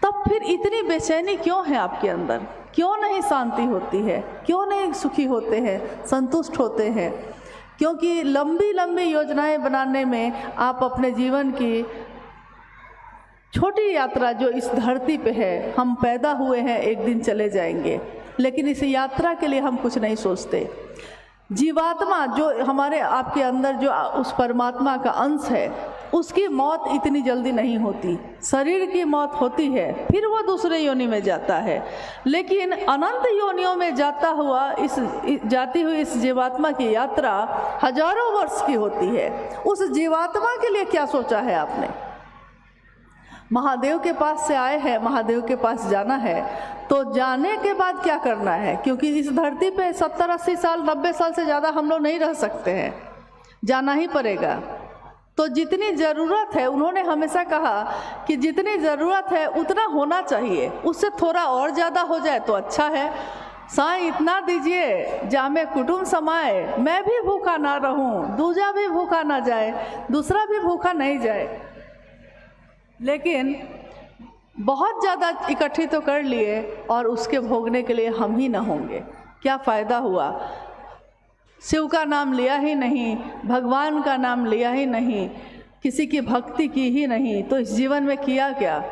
तब फिर इतनी बेचैनी क्यों है आपके अंदर? क्यों नहीं शांति होती है? क्यों नहीं सुखी होते हैं, संतुष्ट होते हैं? क्योंकि लंबी लंबी योजनाएं बनाने में आप अपने जीवन की छोटी यात्रा जो इस धरती पे है, हम पैदा हुए हैं, एक दिन चले जाएंगे, लेकिन इस यात्रा के लिए हम कुछ नहीं सोचते। जीवात्मा जो हमारे आपके अंदर जो उस परमात्मा का अंश है, उसकी मौत इतनी जल्दी नहीं होती। शरीर की मौत होती है, फिर वो दूसरे योनि में जाता है, लेकिन अनंत योनियों में जाती हुई इस जीवात्मा की यात्रा हजारों वर्ष की होती है। उस जीवात्मा के लिए क्या सोचा है आपने? महादेव के पास से आए हैं, महादेव के पास जाना है, तो जाने के बाद क्या करना है? क्योंकि इस धरती पे 70-80 साल, 90 साल से ज़्यादा हम लोग नहीं रह सकते हैं, जाना ही पड़ेगा। तो जितनी ज़रूरत है, उन्होंने हमेशा कहा कि जितनी ज़रूरत है उतना होना चाहिए, उससे थोड़ा और ज़्यादा हो जाए तो अच्छा है। साईं इतना दीजिए जामे कुटुंब समाए, मैं भी भूखा ना रहूं, दूजा भी भूखा ना जाए, दूसरा भी भूखा नहीं जाए। लेकिन बहुत ज़्यादा इकट्ठी तो कर लिए और उसके भोगने के लिए हम ही ना होंगे, क्या फ़ायदा हुआ? शिव का नाम लिया ही नहीं, भगवान का नाम लिया ही नहीं, किसी की भक्ति की ही नहीं, तो इस जीवन में किया क्या?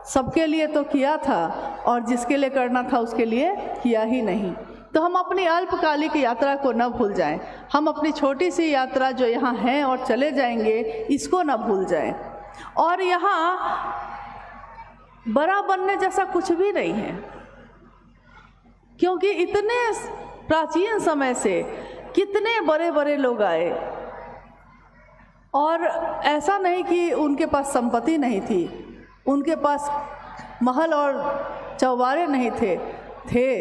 सबके लिए तो किया था और जिसके लिए करना था उसके लिए किया ही नहीं। तो हम अपनी अल्पकालिक यात्रा को न भूल जाएं, हम अपनी छोटी सी यात्रा जो यहाँ है और चले जाएंगे, इसको न भूल जाएं। और यहाँ बड़ा बनने जैसा कुछ भी नहीं है, क्योंकि इतने प्राचीन समय से कितने बड़े बड़े लोग आए और ऐसा नहीं कि उनके पास संपत्ति नहीं थी, उनके पास महल और चौबारे नहीं थे,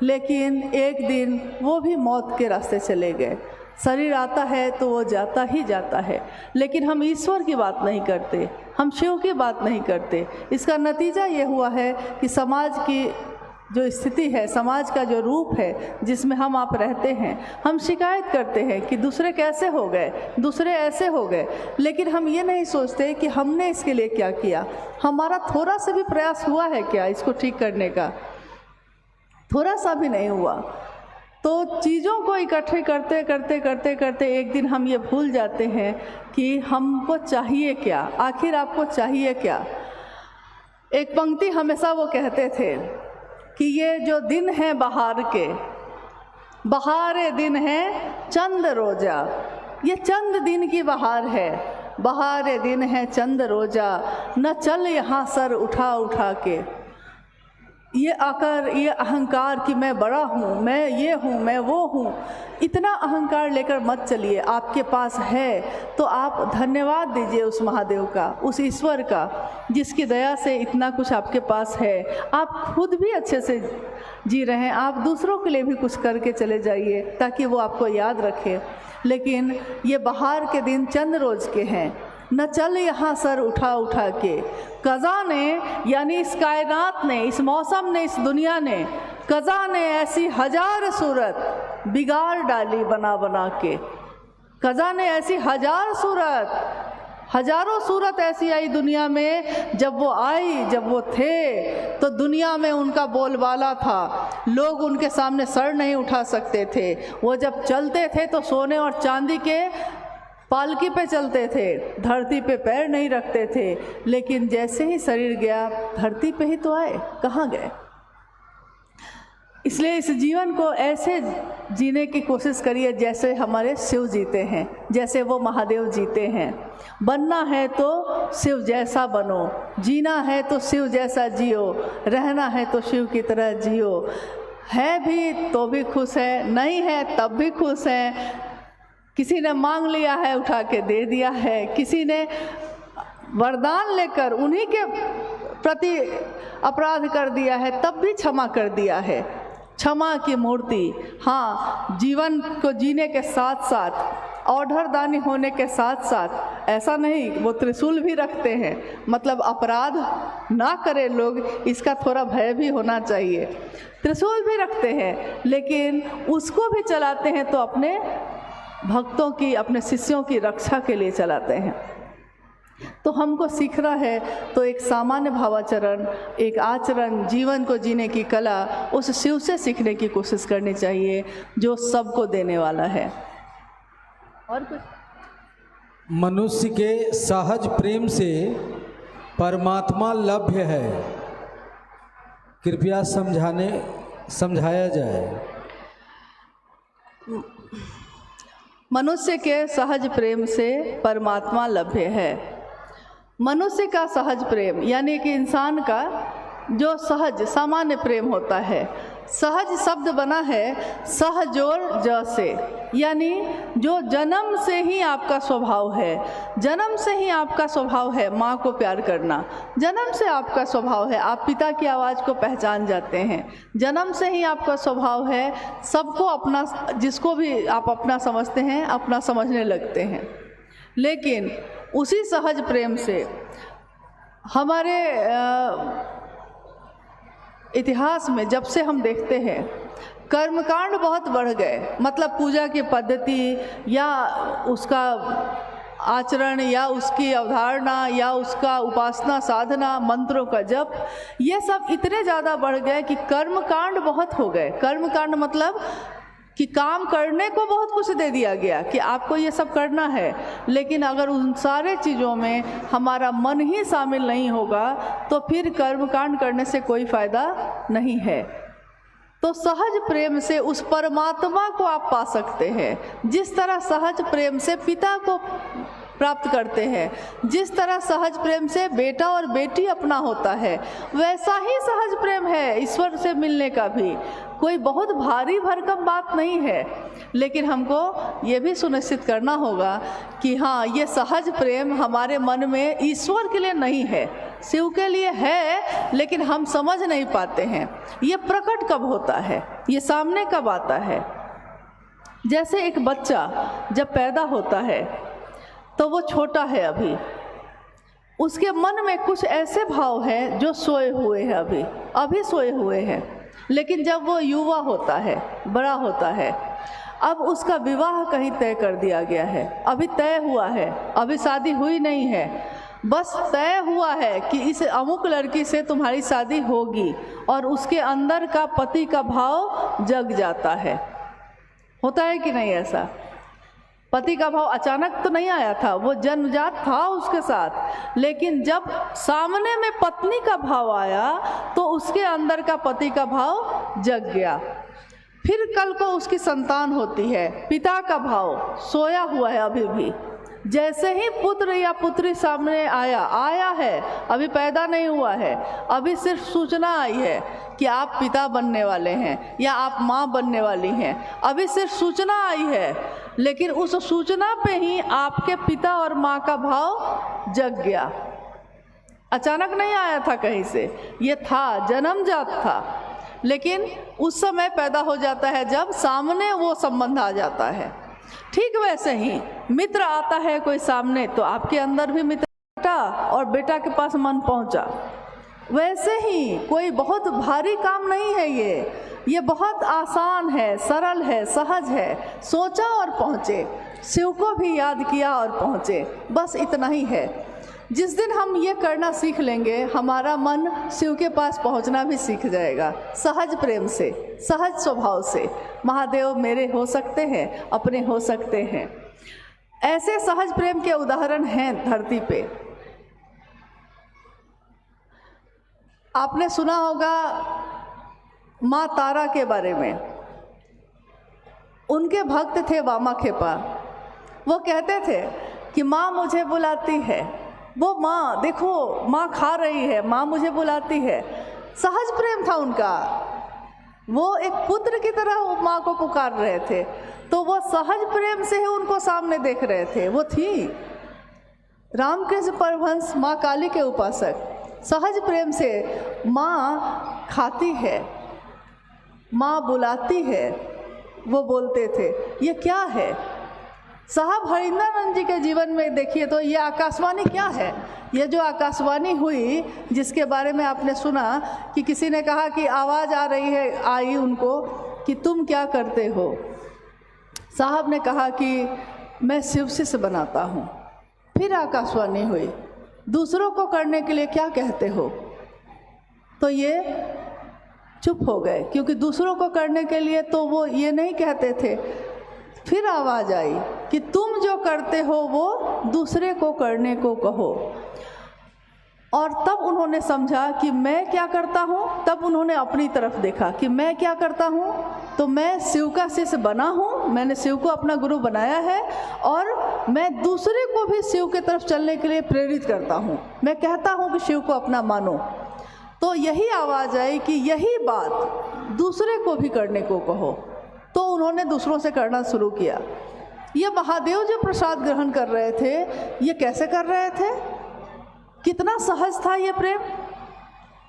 लेकिन एक दिन वो भी मौत के रास्ते चले गए। शरीर आता है तो वो जाता ही जाता है, लेकिन हम ईश्वर की बात नहीं करते, हम शिव की बात नहीं करते। इसका नतीजा ये हुआ है कि समाज की जो स्थिति है, समाज का जो रूप है जिसमें हम आप रहते हैं, हम शिकायत करते हैं कि दूसरे कैसे हो गए, दूसरे ऐसे हो गए, लेकिन हम ये नहीं सोचते कि हमने इसके लिए क्या किया, हमारा थोड़ा सा भी प्रयास हुआ है क्या इसको ठीक करने का? थोड़ा सा भी नहीं हुआ। तो चीज़ों को इकट्ठे करते करते करते करते एक दिन हम ये भूल जाते हैं कि हमको चाहिए क्या, आखिर आपको चाहिए क्या। एक पंक्ति हमेशा वो कहते थे कि ये जो दिन है बहार के, बहारे दिन है चंद रोजा, ये चंद दिन की बहार है, बहारे दिन है चंद रोजा, न चल यहाँ सर उठा उठा के। ये आकर ये अहंकार कि मैं बड़ा हूँ, मैं ये हूँ, मैं वो हूँ, इतना अहंकार लेकर मत चलिए। आपके पास है तो आप धन्यवाद दीजिए उस महादेव का, उस ईश्वर का, जिसकी दया से इतना कुछ आपके पास है। आप खुद भी अच्छे से जी रहे हैं, आप दूसरों के लिए भी कुछ करके चले जाइए ताकि वो आपको याद रखे। लेकिन ये बहार के दिन चंद रोज के हैं, न चल यहाँ सर उठा उठा के। कज़ा ने यानी इस कायनात ने, इस मौसम ने, इस दुनिया ने, कज़ा ने ऐसी हजार सूरत बिगाड़ डाली बना बना के। कज़ा ने ऐसी हजार सूरत, हजारों सूरत ऐसी आई दुनिया में, जब वो आई, जब वो थे तो दुनिया में उनका बोलबाला था, लोग उनके सामने सर नहीं उठा सकते थे। वो जब चलते थे तो सोने और चांदी के पालकी पे चलते थे, धरती पे पैर नहीं रखते थे। लेकिन जैसे ही शरीर गया, धरती पे ही तो आए, कहाँ गए? इसलिए इस जीवन को ऐसे जीने की कोशिश करिए जैसे हमारे शिव जीते हैं, जैसे वो महादेव जीते हैं। बनना है तो शिव जैसा बनो, जीना है तो शिव जैसा जियो, रहना है तो शिव की तरह जियो। है भी तो भी खुश है, नहीं है तब भी खुश है। किसी ने मांग लिया है, उठा के दे दिया है, किसी ने वरदान लेकर उन्हीं के प्रति अपराध कर दिया है, तब भी क्षमा कर दिया है। क्षमा की मूर्ति, हाँ, जीवन को जीने के साथ साथ, औढ़रदानी होने के साथ साथ, ऐसा नहीं वो त्रिशूल भी रखते हैं, मतलब अपराध ना करे लोग, इसका थोड़ा भय भी होना चाहिए। त्रिशूल भी रखते हैं, लेकिन उसको भी चलाते हैं तो अपने भक्तों की, अपने शिष्यों की रक्षा के लिए चलाते हैं। तो हमको सीखना है तो एक सामान्य भावाचरण, एक आचरण, जीवन को जीने की कला उस शिव से सीखने की कोशिश करनी चाहिए जो सबको देने वाला है। और कुछ? मनुष्य के सहज प्रेम से परमात्मा लभ्य है, कृपया समझाया जाए। मनुष्य के सहज प्रेम से परमात्मा लभ्य है। मनुष्य का सहज प्रेम यानी कि इंसान का जो सहज सामान्य प्रेम होता है, सहज शब्द बना है सहजोर ज से, यानी जो जन्म से ही आपका स्वभाव है, जन्म से ही आपका स्वभाव है माँ को प्यार करना, जन्म से आपका स्वभाव है, आप पिता की आवाज़ को पहचान जाते हैं, जन्म से ही आपका स्वभाव है सबको अपना, जिसको भी आप अपना समझते हैं अपना समझने लगते हैं। लेकिन उसी सहज प्रेम से हमारे इतिहास में जब से हम देखते हैं कर्मकांड बहुत बढ़ गए, मतलब पूजा की पद्धति या उसका आचरण या उसकी अवधारणा या उसका उपासना साधना, मंत्रों का जप, ये सब इतने ज़्यादा बढ़ गए कि कर्मकांड बहुत हो गए। कर्मकांड मतलब कि काम करने को बहुत कुछ दे दिया गया कि आपको ये सब करना है, लेकिन अगर उन सारे चीज़ों में हमारा मन ही शामिल नहीं होगा तो फिर कर्मकांड करने से कोई फ़ायदा नहीं है। तो सहज प्रेम से उस परमात्मा को आप पा सकते हैं, जिस तरह सहज प्रेम से पिता को प्राप्त करते हैं, जिस तरह सहज प्रेम से बेटा और बेटी अपना होता है, वैसा ही सहज प्रेम है ईश्वर से मिलने का भी। कोई बहुत भारी भरकम बात नहीं है, लेकिन हमको ये भी सुनिश्चित करना होगा कि हाँ, ये सहज प्रेम हमारे मन में ईश्वर के लिए नहीं है, शिव के लिए है, लेकिन हम समझ नहीं पाते हैं। ये प्रकट कब होता है, ये सामने कब आता है? जैसे एक बच्चा जब पैदा होता है तो वो छोटा है, उसके मन में कुछ ऐसे भाव हैं जो सोए हुए हैं, अभी सोए हुए हैं। लेकिन जब वो युवा होता है, बड़ा होता है, अब उसका विवाह कहीं तय कर दिया गया है, अभी तय हुआ है, अभी शादी हुई नहीं है, बस तय हुआ है कि इस अमुक लड़की से तुम्हारी शादी होगी, और उसके अंदर का पति का भाव जग जाता है। होता है कि नहीं ऐसा? पति का भाव अचानक तो नहीं आया था, वो जन्मजात था उसके साथ, लेकिन जब सामने में पत्नी का भाव आया तो उसके अंदर का पति का भाव जग गया। फिर कल को उसकी संतान होती है, पिता का भाव सोया हुआ है अभी भी। जैसे ही पुत्र या पुत्री सामने आया है, अभी पैदा नहीं हुआ है, अभी सिर्फ सूचना आई है कि आप पिता बनने वाले हैं या आप माँ बनने वाली हैं, अभी सिर्फ सूचना आई है, लेकिन उस सूचना पे ही आपके पिता और माँ का भाव जग गया। अचानक नहीं आया था कहीं से, ये था, जन्मजात था, लेकिन उस समय पैदा हो जाता है जब सामने वो संबंध आ जाता है। ठीक वैसे ही मित्र आता है कोई सामने, तो आपके अंदर भी मित्र बेटा और बेटा के पास मन पहुंचा। वैसे ही कोई बहुत भारी काम नहीं है ये, ये बहुत आसान है, सरल है, सहज है। सोचा और पहुँचे, शिव को भी याद किया और पहुँचे, बस इतना ही है। जिस दिन हम ये करना सीख लेंगे, हमारा मन शिव के पास पहुंचना भी सीख जाएगा, सहज प्रेम से, सहज स्वभाव से। महादेव मेरे हो सकते हैं, अपने हो सकते हैं। ऐसे सहज प्रेम के उदाहरण हैं धरती पे। आपने सुना होगा माँ तारा के बारे में। उनके भक्त थे वामाखेपा। वो कहते थे कि माँ मुझे बुलाती है, वो माँ देखो माँ खा रही है, माँ मुझे बुलाती है। सहज प्रेम था उनका, वो एक पुत्र की तरह वो माँ को पुकार रहे थे। तो वो सहज प्रेम से ही उनको सामने देख रहे थे। वो थी रामकृष्ण परमहंस, माँ काली के उपासक। सहज प्रेम से माँ खाती है, माँ बुलाती है, वो बोलते थे। ये क्या है? साहब हरिंद्रानंद जी के जीवन में देखिए तो ये आकाशवाणी क्या है? ये जो आकाशवाणी हुई, जिसके बारे में आपने सुना कि किसी ने कहा कि आवाज़ आ रही है, आई उनको कि तुम क्या करते हो? साहब ने कहा कि मैं शिव शिष्य बनाता हूँ। फिर आकाशवाणी हुई, दूसरों को करने के लिए क्या कहते हो? तो ये चुप हो गए, क्योंकि दूसरों को करने के लिए तो वो ये नहीं कहते थे। फिर आवाज़ आई कि तुम जो करते हो वो दूसरे को करने को कहो। और तब उन्होंने समझा कि मैं क्या करता हूँ। तब उन्होंने अपनी तरफ देखा कि मैं क्या करता हूँ। तो मैं शिव का शिष्य बना हूँ, मैंने शिव को अपना गुरु बनाया है, और मैं दूसरे को भी शिव की तरफ चलने के लिए प्रेरित करता हूँ। मैं कहता हूँ कि शिव को अपना मानो। तो यही आवाज़ आई कि यही बात दूसरे को भी करने को कहो। तो उन्होंने दूसरों से करना शुरू किया। ये महादेव जो प्रसाद ग्रहण कर रहे थे, ये कैसे कर रहे थे? कितना सहज था ये प्रेम।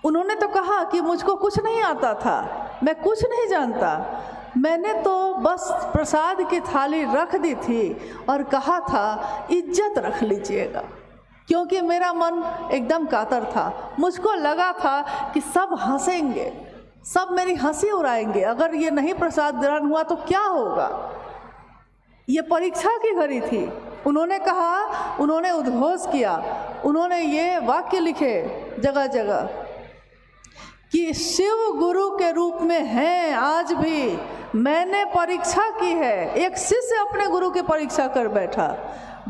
उन्होंने तो कहा कि मुझको कुछ नहीं आता था, मैं कुछ नहीं जानता, मैंने तो बस प्रसाद की थाली रख दी थी और कहा था इज्जत रख लीजिएगा, क्योंकि मेरा मन एकदम कातर था। मुझको लगा था कि सब हंसेंगे, सब मेरी हंसी उड़ाएंगे, अगर ये नहीं प्रसाद ग्रहण हुआ तो क्या होगा। ये परीक्षा की घड़ी थी। उन्होंने कहा, उन्होंने उद्घोष किया, उन्होंने ये वाक्य लिखे जगह जगह कि शिव गुरु के रूप में हैं आज भी। मैंने परीक्षा की है। एक शिष्य अपने गुरु की परीक्षा कर बैठा,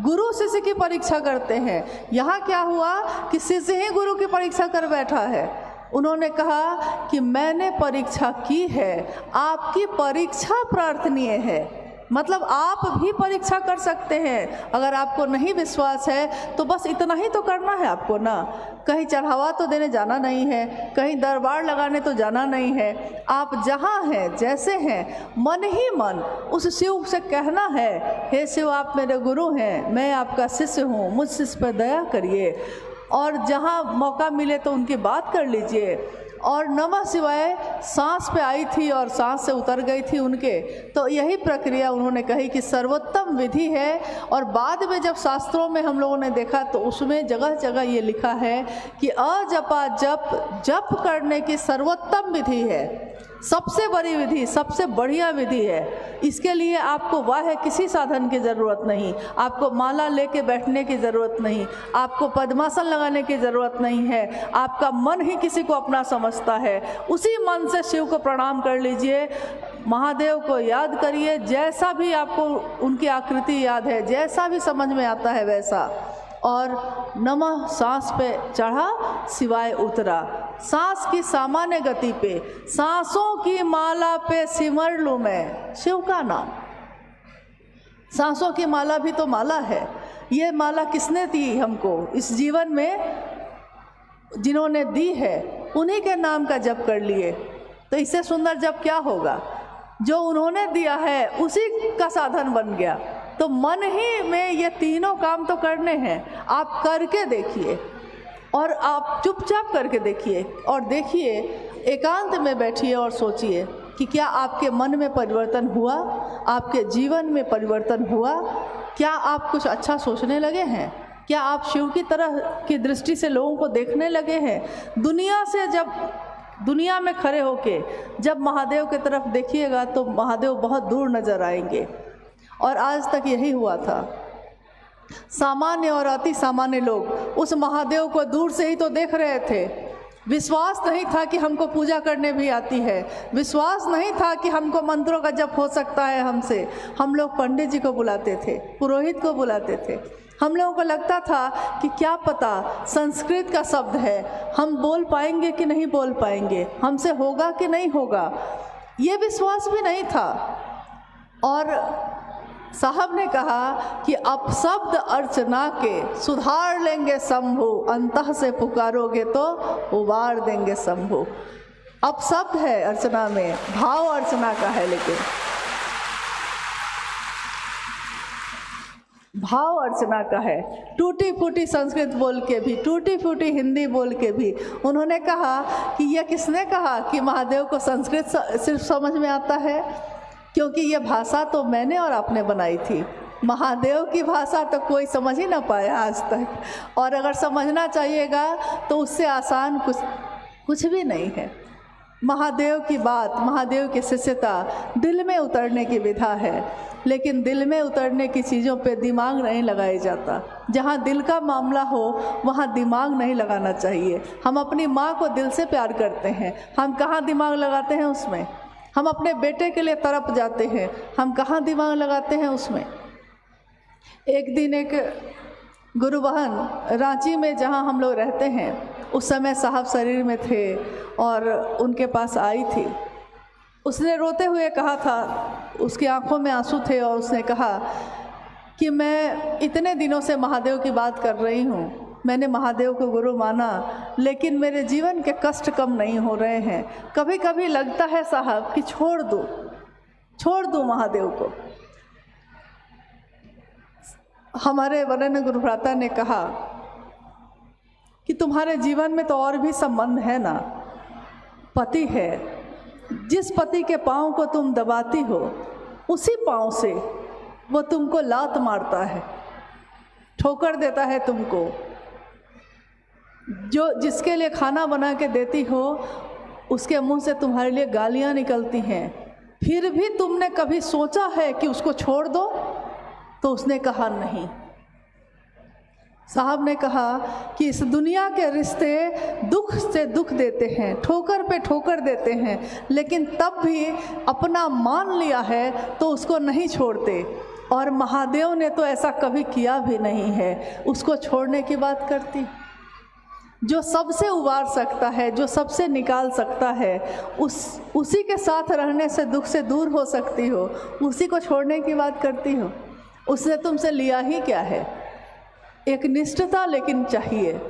गुरु शिष्य की परीक्षा करते हैं। यहाँ क्या हुआ कि शिष्य ही गुरु की परीक्षा कर बैठा है। उन्होंने कहा कि मैंने परीक्षा की है, आपकी परीक्षा प्रार्थनीय है। मतलब आप भी परीक्षा कर सकते हैं। अगर आपको नहीं विश्वास है तो बस इतना ही तो करना है आपको ना। कहीं चढ़ावा तो देने जाना नहीं है, कहीं दरबार लगाने तो जाना नहीं है। आप जहाँ हैं, जैसे हैं, मन ही मन उस शिव से कहना है, हे शिव आप मेरे गुरु हैं, मैं आपका शिष्य हूँ, मुझ शिष्य पर दया करिए। और जहाँ मौका मिले तो उनकी बात कर लीजिए। और नमः शिवाय सांस पे आई थी और सांस से उतर गई थी उनके। तो यही प्रक्रिया उन्होंने कही कि सर्वोत्तम विधि है। और बाद में जब शास्त्रों में हम लोगों ने देखा तो उसमें जगह जगह ये लिखा है कि अजपा जप, जप करने की सर्वोत्तम विधि है, सबसे बड़ी विधि, सबसे बढ़िया विधि है। इसके लिए आपको वाह किसी साधन की ज़रूरत नहीं, आपको माला लेके बैठने की ज़रूरत नहीं, आपको पद्मासन लगाने की ज़रूरत नहीं है। आपका मन ही किसी को अपना समझता है। उसी मन से शिव को प्रणाम कर लीजिए, महादेव को याद करिए, जैसा भी आपको उनकी आकृति याद है, जैसा भी समझ में आता है वैसा। और नमः सांस पे चढ़ा, शिवाय उतरा। सांस की सामान्य गति पे, सांसों की माला पे सिमर लूँ मैं शिव का नाम। सांसों की माला भी तो माला है। ये माला किसने दी हमको इस जीवन में? जिन्होंने दी है उन्हीं के नाम का जप कर लिए। तो इससे सुंदर जप क्या होगा? जो उन्होंने दिया है उसी का साधन बन गया। तो मन ही में ये तीनों काम तो करने हैं। आप करके देखिए, और आप चुपचाप करके देखिए, और देखिए, एकांत में बैठिए और सोचिए कि क्या आपके मन में परिवर्तन हुआ, आपके जीवन में परिवर्तन हुआ? क्या आप कुछ अच्छा सोचने लगे हैं? क्या आप शिव की तरह की दृष्टि से लोगों को देखने लगे हैं? दुनिया से जब दुनिया में खड़े होके जब महादेव की तरफ देखिएगा तो महादेव बहुत दूर नज़र आएंगे। और आज तक यही हुआ था। सामान्य और अति सामान्य लोग उस महादेव को दूर से ही तो देख रहे थे। विश्वास नहीं था कि हमको पूजा करने भी आती है, विश्वास नहीं था कि हमको मंत्रों का जप हो सकता है हमसे। हम लोग पंडित जी को बुलाते थे, पुरोहित को बुलाते थे। हम लोगों को लगता था कि क्या पता संस्कृत का शब्द है, हम बोल पाएंगे कि नहीं बोल पाएंगे, हमसे होगा कि नहीं होगा, ये विश्वास भी नहीं था। और साहब ने कहा कि अपशब्द अर्चना के सुधार लेंगे शंभु, अंतः से पुकारोगे तो उबार देंगे शंभु। अपशब्द है अर्चना में, भाव अर्चना का है, लेकिन भाव अर्चना का है। टूटी फूटी संस्कृत बोल के भी, टूटी फूटी हिंदी बोल के भी उन्होंने कहा कि यह किसने कहा कि महादेव को संस्कृत सिर्फ समझ में आता है, क्योंकि ये भाषा तो मैंने और आपने बनाई थी। महादेव की भाषा तो कोई समझ ही ना पाया आज तक, और अगर समझना चाहिएगा तो उससे आसान कुछ भी नहीं है। महादेव की बात, महादेव की शिष्यता दिल में उतरने की विधा है, लेकिन दिल में उतरने की चीज़ों पे दिमाग नहीं लगाया जाता। जहाँ दिल का मामला हो वहाँ दिमाग नहीं लगाना चाहिए। हम अपनी माँ को दिल से प्यार करते हैं, हम कहाँ दिमाग लगाते हैं उसमें। हम अपने बेटे के लिए तड़प जाते हैं, हम कहाँ दिमाग लगाते हैं उसमें। एक दिन एक गुरु बहन रांची में जहाँ हम लोग रहते हैं, उस समय साहब शरीर में थे और उनके पास आई थी। उसने रोते हुए कहा था, उसकी आंखों में आंसू थे, और उसने कहा कि मैं इतने दिनों से महादेव की बात कर रही हूँ, मैंने महादेव को गुरु माना, लेकिन मेरे जीवन के कष्ट कम नहीं हो रहे हैं। कभी कभी लगता है साहब कि छोड़ दूँ महादेव को। हमारे वरेण्य गुरुभ्राता ने कहा कि तुम्हारे जीवन में तो और भी संबंध है ना, पति है, जिस पति के पाँव को तुम दबाती हो उसी पाँव से वो तुमको लात मारता है, ठोकर देता है तुमको। जो जिसके लिए खाना बना के देती हो उसके मुंह से तुम्हारे लिए गालियां निकलती हैं, फिर भी तुमने कभी सोचा है कि उसको छोड़ दो? तो उसने कहा नहीं। साहब ने कहा कि इस दुनिया के रिश्ते दुख से दुख देते हैं, ठोकर पे ठोकर देते हैं, लेकिन तब भी अपना मान लिया है तो उसको नहीं छोड़ते। और महादेव ने तो ऐसा कभी किया भी नहीं है, उसको छोड़ने की बात करती। जो सबसे उबार सकता है, जो सबसे निकाल सकता है, उसी के साथ रहने से दुख से दूर हो सकती हो, उसी को छोड़ने की बात करती हो। उसने तुमसे लिया ही क्या है? एक निष्ठता लेकिन चाहिए।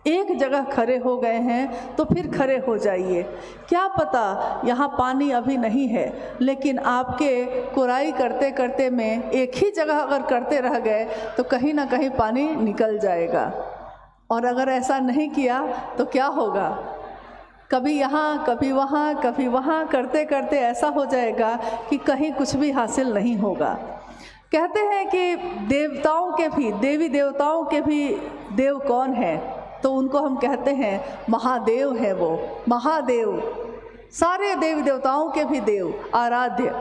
एक जगह खड़े हो गए हैं तो फिर खड़े हो जाइए। क्या पता यहाँ पानी अभी नहीं है, लेकिन आपके कुराई करते करते में एक ही जगह अगर करते रह गए तो कहीं ना कहीं पानी निकल जाएगा। और अगर ऐसा नहीं किया तो क्या होगा? कभी यहाँ कभी वहाँ करते करते ऐसा हो जाएगा कि कहीं कुछ भी हासिल नहीं होगा। कहते हैं कि देवताओं के भी, देवी देवताओं के भी देव कौन है? तो उनको हम कहते हैं महादेव है। वो महादेव सारे देवी देवताओं के भी देव, आराध्य।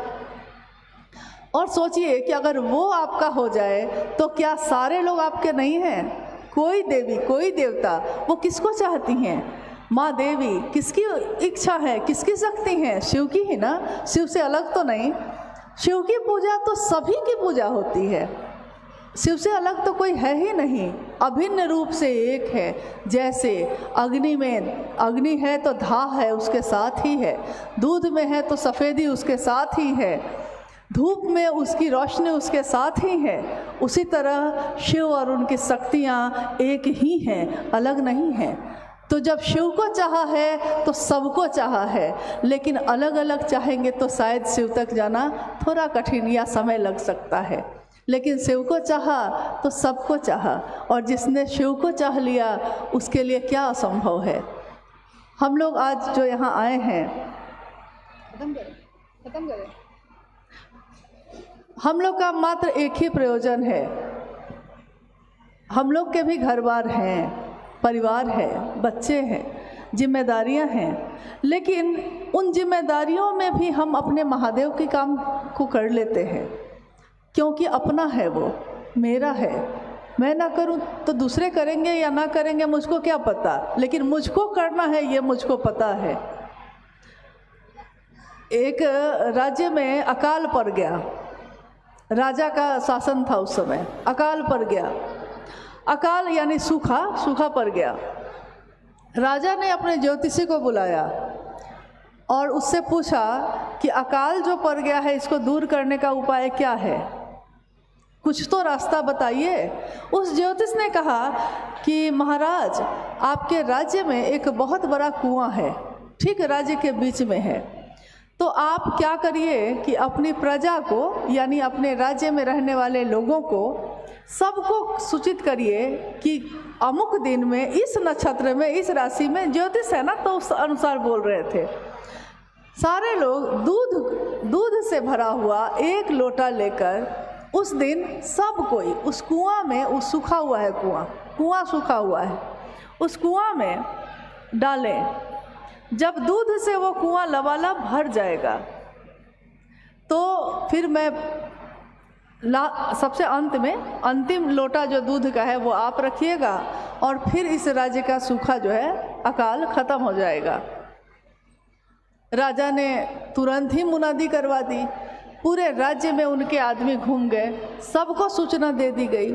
और सोचिए कि अगर वो आपका हो जाए तो क्या सारे लोग आपके नहीं हैं? कोई देवी कोई देवता वो किसको चाहती हैं? माँ देवी किसकी इच्छा है, किसकी शक्ति है? शिव की ही ना, शिव से अलग तो नहीं। शिव की पूजा तो सभी की पूजा होती है, शिव से अलग तो कोई है ही नहीं, अभिन्न रूप से एक है। जैसे अग्नि में अग्नि है तो धाह है उसके साथ ही है, दूध में है तो सफ़ेदी उसके साथ ही है, धूप में उसकी रोशनी उसके साथ ही है। उसी तरह शिव और उनकी शक्तियाँ एक ही हैं, अलग नहीं हैं। तो जब शिव को चाहा है तो सबको चाहा है, लेकिन अलग अलग चाहेंगे तो शायद शिव तक जाना थोड़ा कठिन या समय लग सकता है। लेकिन शिव को चाहा तो सबको चाहा, और जिसने शिव को चाह लिया उसके लिए क्या असंभव है। हम लोग आज जो यहाँ आए हैं, खत्म करें। हम लोग का मात्र एक ही प्रयोजन है। हम लोग के भी घर बार हैं, परिवार है, बच्चे हैं, जिम्मेदारियां हैं, लेकिन उन जिम्मेदारियों में भी हम अपने महादेव के काम को कर लेते हैं, क्योंकि अपना है, वो मेरा है। मैं ना करूं तो दूसरे करेंगे या ना करेंगे मुझको क्या पता, लेकिन मुझको करना है ये मुझको पता है। एक राज्य में अकाल पड़ गया, राजा का शासन था उस समय, अकाल पड़ गया। अकाल यानी सूखा पड़ गया। राजा ने अपने ज्योतिषी को बुलाया और उससे पूछा कि अकाल जो पड़ गया है इसको दूर करने का उपाय क्या है, कुछ तो रास्ता बताइए। उस ज्योतिष ने कहा कि महाराज, आपके राज्य में एक बहुत बड़ा कुआं है, ठीक राज्य के बीच में है, तो आप क्या करिए कि अपनी प्रजा को यानी अपने राज्य में रहने वाले लोगों को सबको सूचित करिए कि अमुक दिन में इस नक्षत्र में इस राशि में, ज्योतिष है ना तो उस अनुसार बोल रहे थे। सारे लोग दूध से भरा हुआ एक लोटा लेकर उस दिन सब कोई उस कुआं में, उस सूखा हुआ है कुआं सूखा हुआ है, उस कुआं में डालें। जब दूध से वो कुआं लबालब भर जाएगा तो फिर मैं सबसे अंत में अंतिम लोटा जो दूध का है वो आप रखिएगा और फिर इस राज्य का सूखा जो है अकाल खत्म हो जाएगा। राजा ने तुरंत ही मुनादी करवा दी, पूरे राज्य में उनके आदमी घूम गए, सबको सूचना दे दी गई।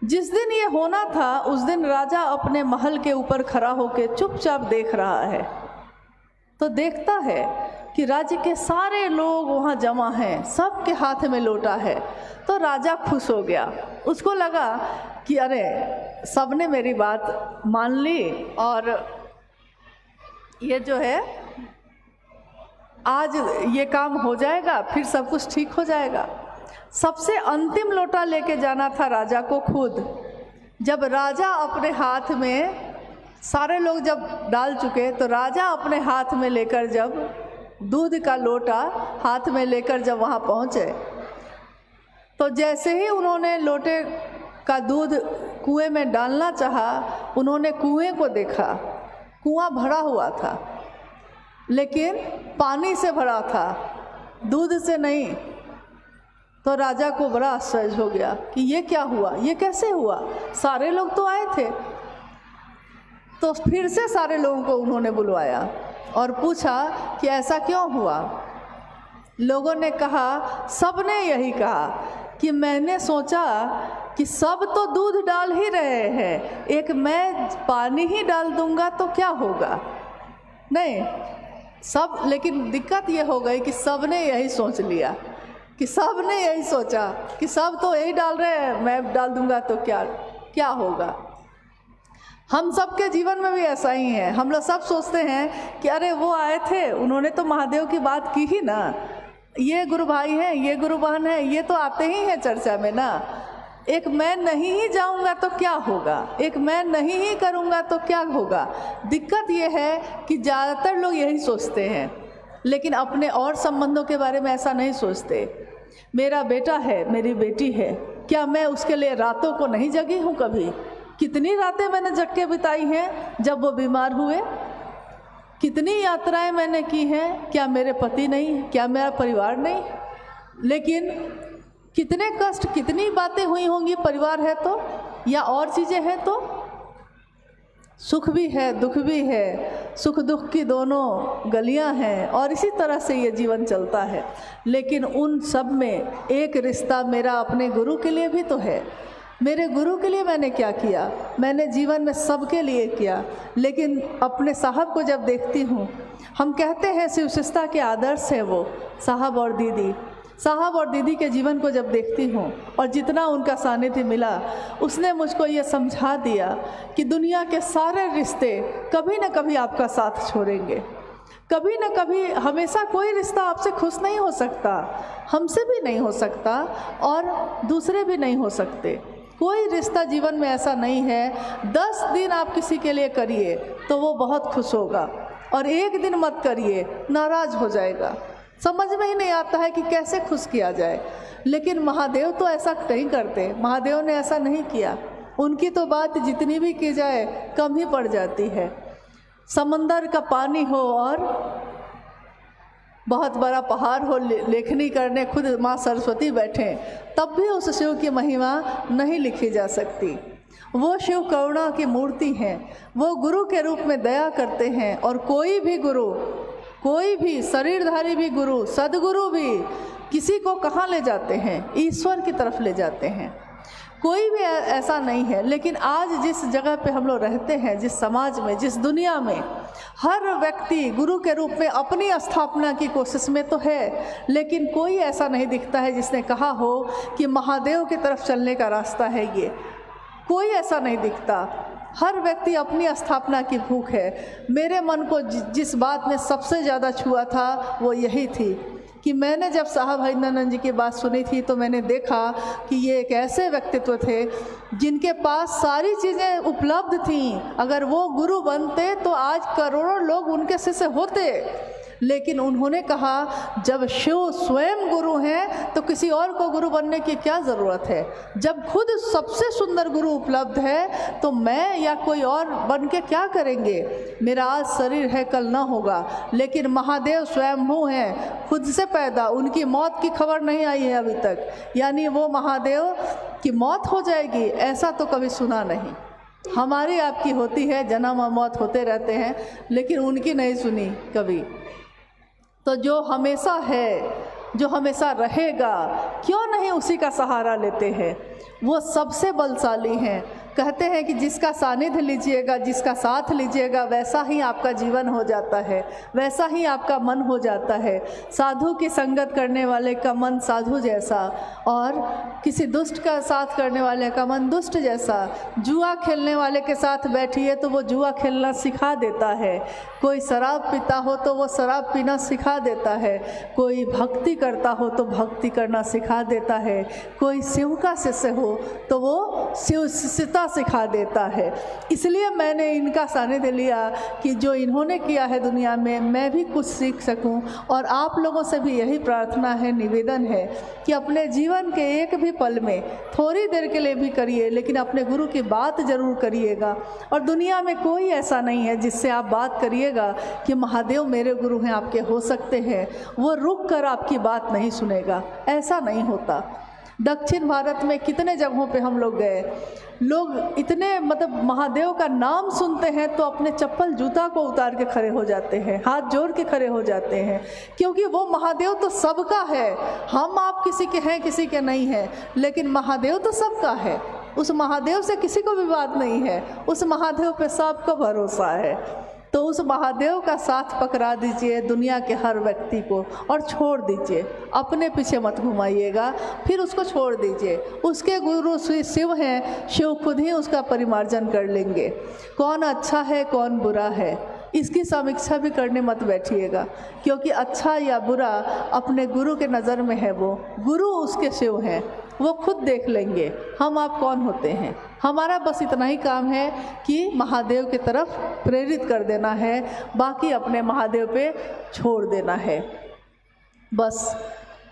जिस दिन ये होना था उस दिन राजा अपने महल के ऊपर खड़ा होकर चुपचाप देख रहा है, तो देखता है कि राज्य के सारे लोग वहाँ जमा हैं, सबके हाथ में लोटा है। तो राजा खुश हो गया, उसको लगा कि अरे सबने मेरी बात मान ली और ये जो है आज ये काम हो जाएगा, फिर सब कुछ ठीक हो जाएगा। सबसे अंतिम लोटा लेके जाना था राजा को खुद। जब राजा अपने हाथ में, सारे लोग जब डाल चुके, तो राजा अपने हाथ में लेकर जब दूध का लोटा हाथ में लेकर जब वहाँ पहुँचे, तो जैसे ही उन्होंने लोटे का दूध कुएं में डालना चाहा, उन्होंने कुएं को देखा, कुआं भरा हुआ था लेकिन पानी से भरा था, दूध से नहीं। तो राजा को बड़ा आश्चर्य हो गया कि ये क्या हुआ, ये कैसे हुआ, सारे लोग तो आए थे। तो फिर से सारे लोगों को उन्होंने बुलवाया और पूछा कि ऐसा क्यों हुआ। लोगों ने कहा, सबने यही कहा कि मैंने सोचा कि सब तो दूध डाल ही रहे हैं, एक मैं पानी ही डाल दूंगा तो क्या होगा। नहीं सब, लेकिन दिक्कत ये हो गई कि सबने यही सोच लिया, कि सबने यही सोचा कि सब तो यही डाल रहे हैं, मैं डाल दूंगा तो क्या होगा। हम सबके जीवन में भी ऐसा ही है। हम लोग सब सोचते हैं कि अरे वो आए थे, उन्होंने तो महादेव की बात की ही ना, ये गुरु भाई हैं, ये गुरु बहन है, ये तो आते ही हैं चर्चा में ना। एक मैं नहीं ही जाऊंगा तो क्या होगा, एक मैं नहीं ही करूंगा तो क्या होगा। दिक्कत ये है कि ज़्यादातर लोग यही सोचते हैं, लेकिन अपने और संबंधों के बारे में ऐसा नहीं सोचते। मेरा बेटा है, मेरी बेटी है, क्या मैं उसके लिए रातों को नहीं जगी हूँ कभी। कितनी रातें मैंने जग के बिताई हैं जब वो बीमार हुए, कितनी यात्राएं मैंने की हैं, क्या मेरे पति नहीं, क्या मेरा परिवार नहीं। लेकिन कितने कष्ट, कितनी बातें हुई होंगी, परिवार है तो या और चीज़ें हैं तो। सुख भी है, दुख भी है, सुख दुख की दोनों गलियां हैं और इसी तरह से ये जीवन चलता है। लेकिन उन सब में एक रिश्ता मेरा अपने गुरु के लिए भी तो है। मेरे गुरु के लिए मैंने क्या किया, मैंने जीवन में सबके लिए किया, लेकिन अपने साहब को जब देखती हूँ, हम कहते हैं शिव शिष्टता के आदर्श है वो साहब और दीदी। साहब और दीदी के जीवन को जब देखती हूँ और जितना उनका सानिध्य मिला, उसने मुझको ये समझा दिया कि दुनिया के सारे रिश्ते कभी न कभी आपका साथ छोड़ेंगे, कभी न कभी, हमेशा कोई रिश्ता आपसे खुश नहीं हो सकता, हमसे भी नहीं हो सकता और दूसरे भी नहीं हो सकते। कोई रिश्ता जीवन में ऐसा नहीं है 10 दिन आप किसी के लिए करिए तो वो बहुत खुश होगा और एक दिन मत करिए, नाराज़ हो जाएगा। समझ में ही नहीं आता है कि कैसे खुश किया जाए। लेकिन महादेव तो ऐसा नहीं करते, महादेव ने ऐसा नहीं किया। उनकी तो बात जितनी भी की जाए कम ही पड़ जाती है। समंदर का पानी हो और बहुत बड़ा पहाड़ हो, लेखनी करने खुद माँ सरस्वती बैठे, तब भी उस शिव की महिमा नहीं लिखी जा सकती। वो शिव करुणा की मूर्ति हैं, वो गुरु के रूप में दया करते हैं। और कोई भी गुरु, कोई भी शरीरधारी भी गुरु, सद्गुरु भी किसी को कहाँ ले जाते हैं? ईश्वर की तरफ ले जाते हैं। कोई भी ऐसा नहीं है। लेकिन आज जिस जगह पे हम लोग रहते हैं, जिस समाज में, जिस दुनिया में, हर व्यक्ति गुरु के रूप में अपनी स्थापना की कोशिश में तो है, लेकिन कोई ऐसा नहीं दिखता है जिसने कहा हो कि महादेव की तरफ चलने का रास्ता है ये। कोई ऐसा नहीं दिखता। हर व्यक्ति अपनी स्थापना की भूख है। मेरे मन को जिस बात ने सबसे ज़्यादा छुआ था वो यही थी कि मैंने जब साहब हरिनंदन जी की बात सुनी थी तो मैंने देखा कि ये एक ऐसे व्यक्तित्व थे जिनके पास सारी चीज़ें उपलब्ध थीं। अगर वो गुरु बनते तो आज करोड़ों लोग उनके शिष्य होते। लेकिन उन्होंने कहा जब शिव स्वयं गुरु हैं तो किसी और को गुरु बनने की क्या ज़रूरत है? जब खुद सबसे सुंदर गुरु उपलब्ध है तो मैं या कोई और बन के क्या करेंगे? मेरा आज शरीर है, कल ना होगा। लेकिन महादेव स्वयंभू हैं, खुद से पैदा, उनकी मौत की खबर नहीं आई है अभी तक। यानी वो महादेव की मौत हो जाएगी ऐसा तो कभी सुना नहीं। हमारी आपकी होती है, जन्म और मौत होते रहते हैं, लेकिन उनकी नहीं सुनी कभी। तो जो हमेशा है, जो हमेशा रहेगा, क्यों नहीं उसी का सहारा लेते हैं? वो सबसे बलशाली हैं। कहते हैं कि जिसका सानिध्य लीजिएगा, जिसका साथ लीजिएगा, वैसा ही आपका जीवन हो जाता है, वैसा ही आपका मन हो जाता है। साधु की संगत करने वाले का मन साधु जैसा, और किसी दुष्ट का साथ करने वाले का मन दुष्ट जैसा। जुआ खेलने वाले के साथ बैठिए तो वो जुआ खेलना सिखा देता है। कोई शराब पीता हो तो वो शराब पीना सिखा देता है। कोई भक्ति करता हो तो भक्ति करना सिखा देता है। कोई शिव का शिष्य हो तो वो शिव शिष्यता सिखा देता है। इसलिए मैंने इनका सानिध्य लिया कि जो इन्होंने किया है दुनिया में, मैं भी कुछ सीख सकूं। और आप लोगों से भी यही प्रार्थना है, निवेदन है कि अपने जीवन के एक भी पल में थोड़ी देर के लिए भी करिए, लेकिन अपने गुरु की बात ज़रूर करिएगा। और दुनिया में कोई ऐसा नहीं है जिससे आप बात करिएगा कि महादेव मेरे गुरु हैं, आपके हो सकते हैं, वो रुक कर आपकी बात नहीं सुनेगा। ऐसा नहीं होता। दक्षिण भारत में कितने जगहों पे हम लोग गए, लोग इतने मतलब महादेव का नाम सुनते हैं तो अपने चप्पल जूता को उतार के खड़े हो जाते हैं, हाथ जोड़ के खड़े हो जाते हैं, क्योंकि वो महादेव तो सबका है। हम आप किसी के हैं, किसी के नहीं हैं, लेकिन महादेव तो सबका है। उस महादेव से किसी को विवाद नहीं है, उस महादेव पे सबको भरोसा है। तो उस महादेव का साथ पकड़ा दीजिए दुनिया के हर व्यक्ति को और छोड़ दीजिए, अपने पीछे मत घुमाइएगा, फिर उसको छोड़ दीजिए। उसके गुरु श्री शिव हैं, शिव खुद ही उसका परिमार्जन कर लेंगे। कौन अच्छा है कौन बुरा है इसकी समीक्षा भी करने मत बैठिएगा, क्योंकि अच्छा या बुरा अपने गुरु के नज़र में है। वो गुरु उसके शिव हैं, वो खुद देख लेंगे हम आप कौन होते हैं। हमारा बस इतना ही काम है कि महादेव की तरफ प्रेरित कर देना है, बाकी अपने महादेव पे छोड़ देना है बस।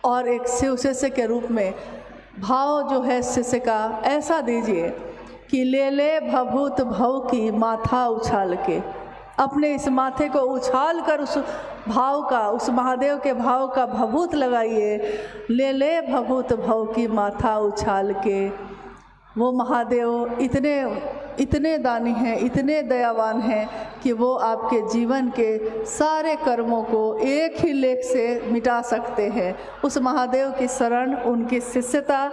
और एक शिव शिष्य के रूप में भाव जो है शिष्य का ऐसा दीजिए कि ले ले भभूत भव की माथा उछाल के, अपने इस माथे को उछाल कर उस भाव का, उस महादेव के भाव का भभूत लगाइए। ले ले भभूत भव की माथा उछाल के। वो महादेव इतने दानी हैं, इतने दयावान हैं कि वो आपके जीवन के सारे कर्मों को एक ही लेख से मिटा सकते हैं। उस महादेव की शरण, उनकी शिष्यता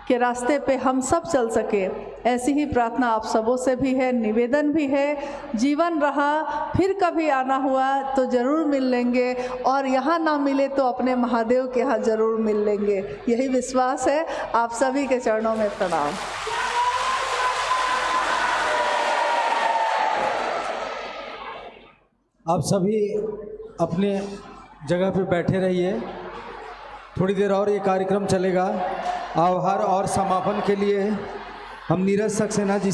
के रास्ते पे हम सब चल सके, ऐसी ही प्रार्थना आप सबों से भी है, निवेदन भी है। जीवन रहा, फिर कभी आना हुआ तो ज़रूर मिल लेंगे, और यहाँ ना मिले तो अपने महादेव के यहाँ ज़रूर मिल लेंगे, यही विश्वास है। आप सभी के चरणों में प्रणाम। आप सभी अपने जगह पे बैठे रहिए, थोड़ी देर और ये कार्यक्रम चलेगा। आभार और समापन के लिए हम नीरज सक्सेना जी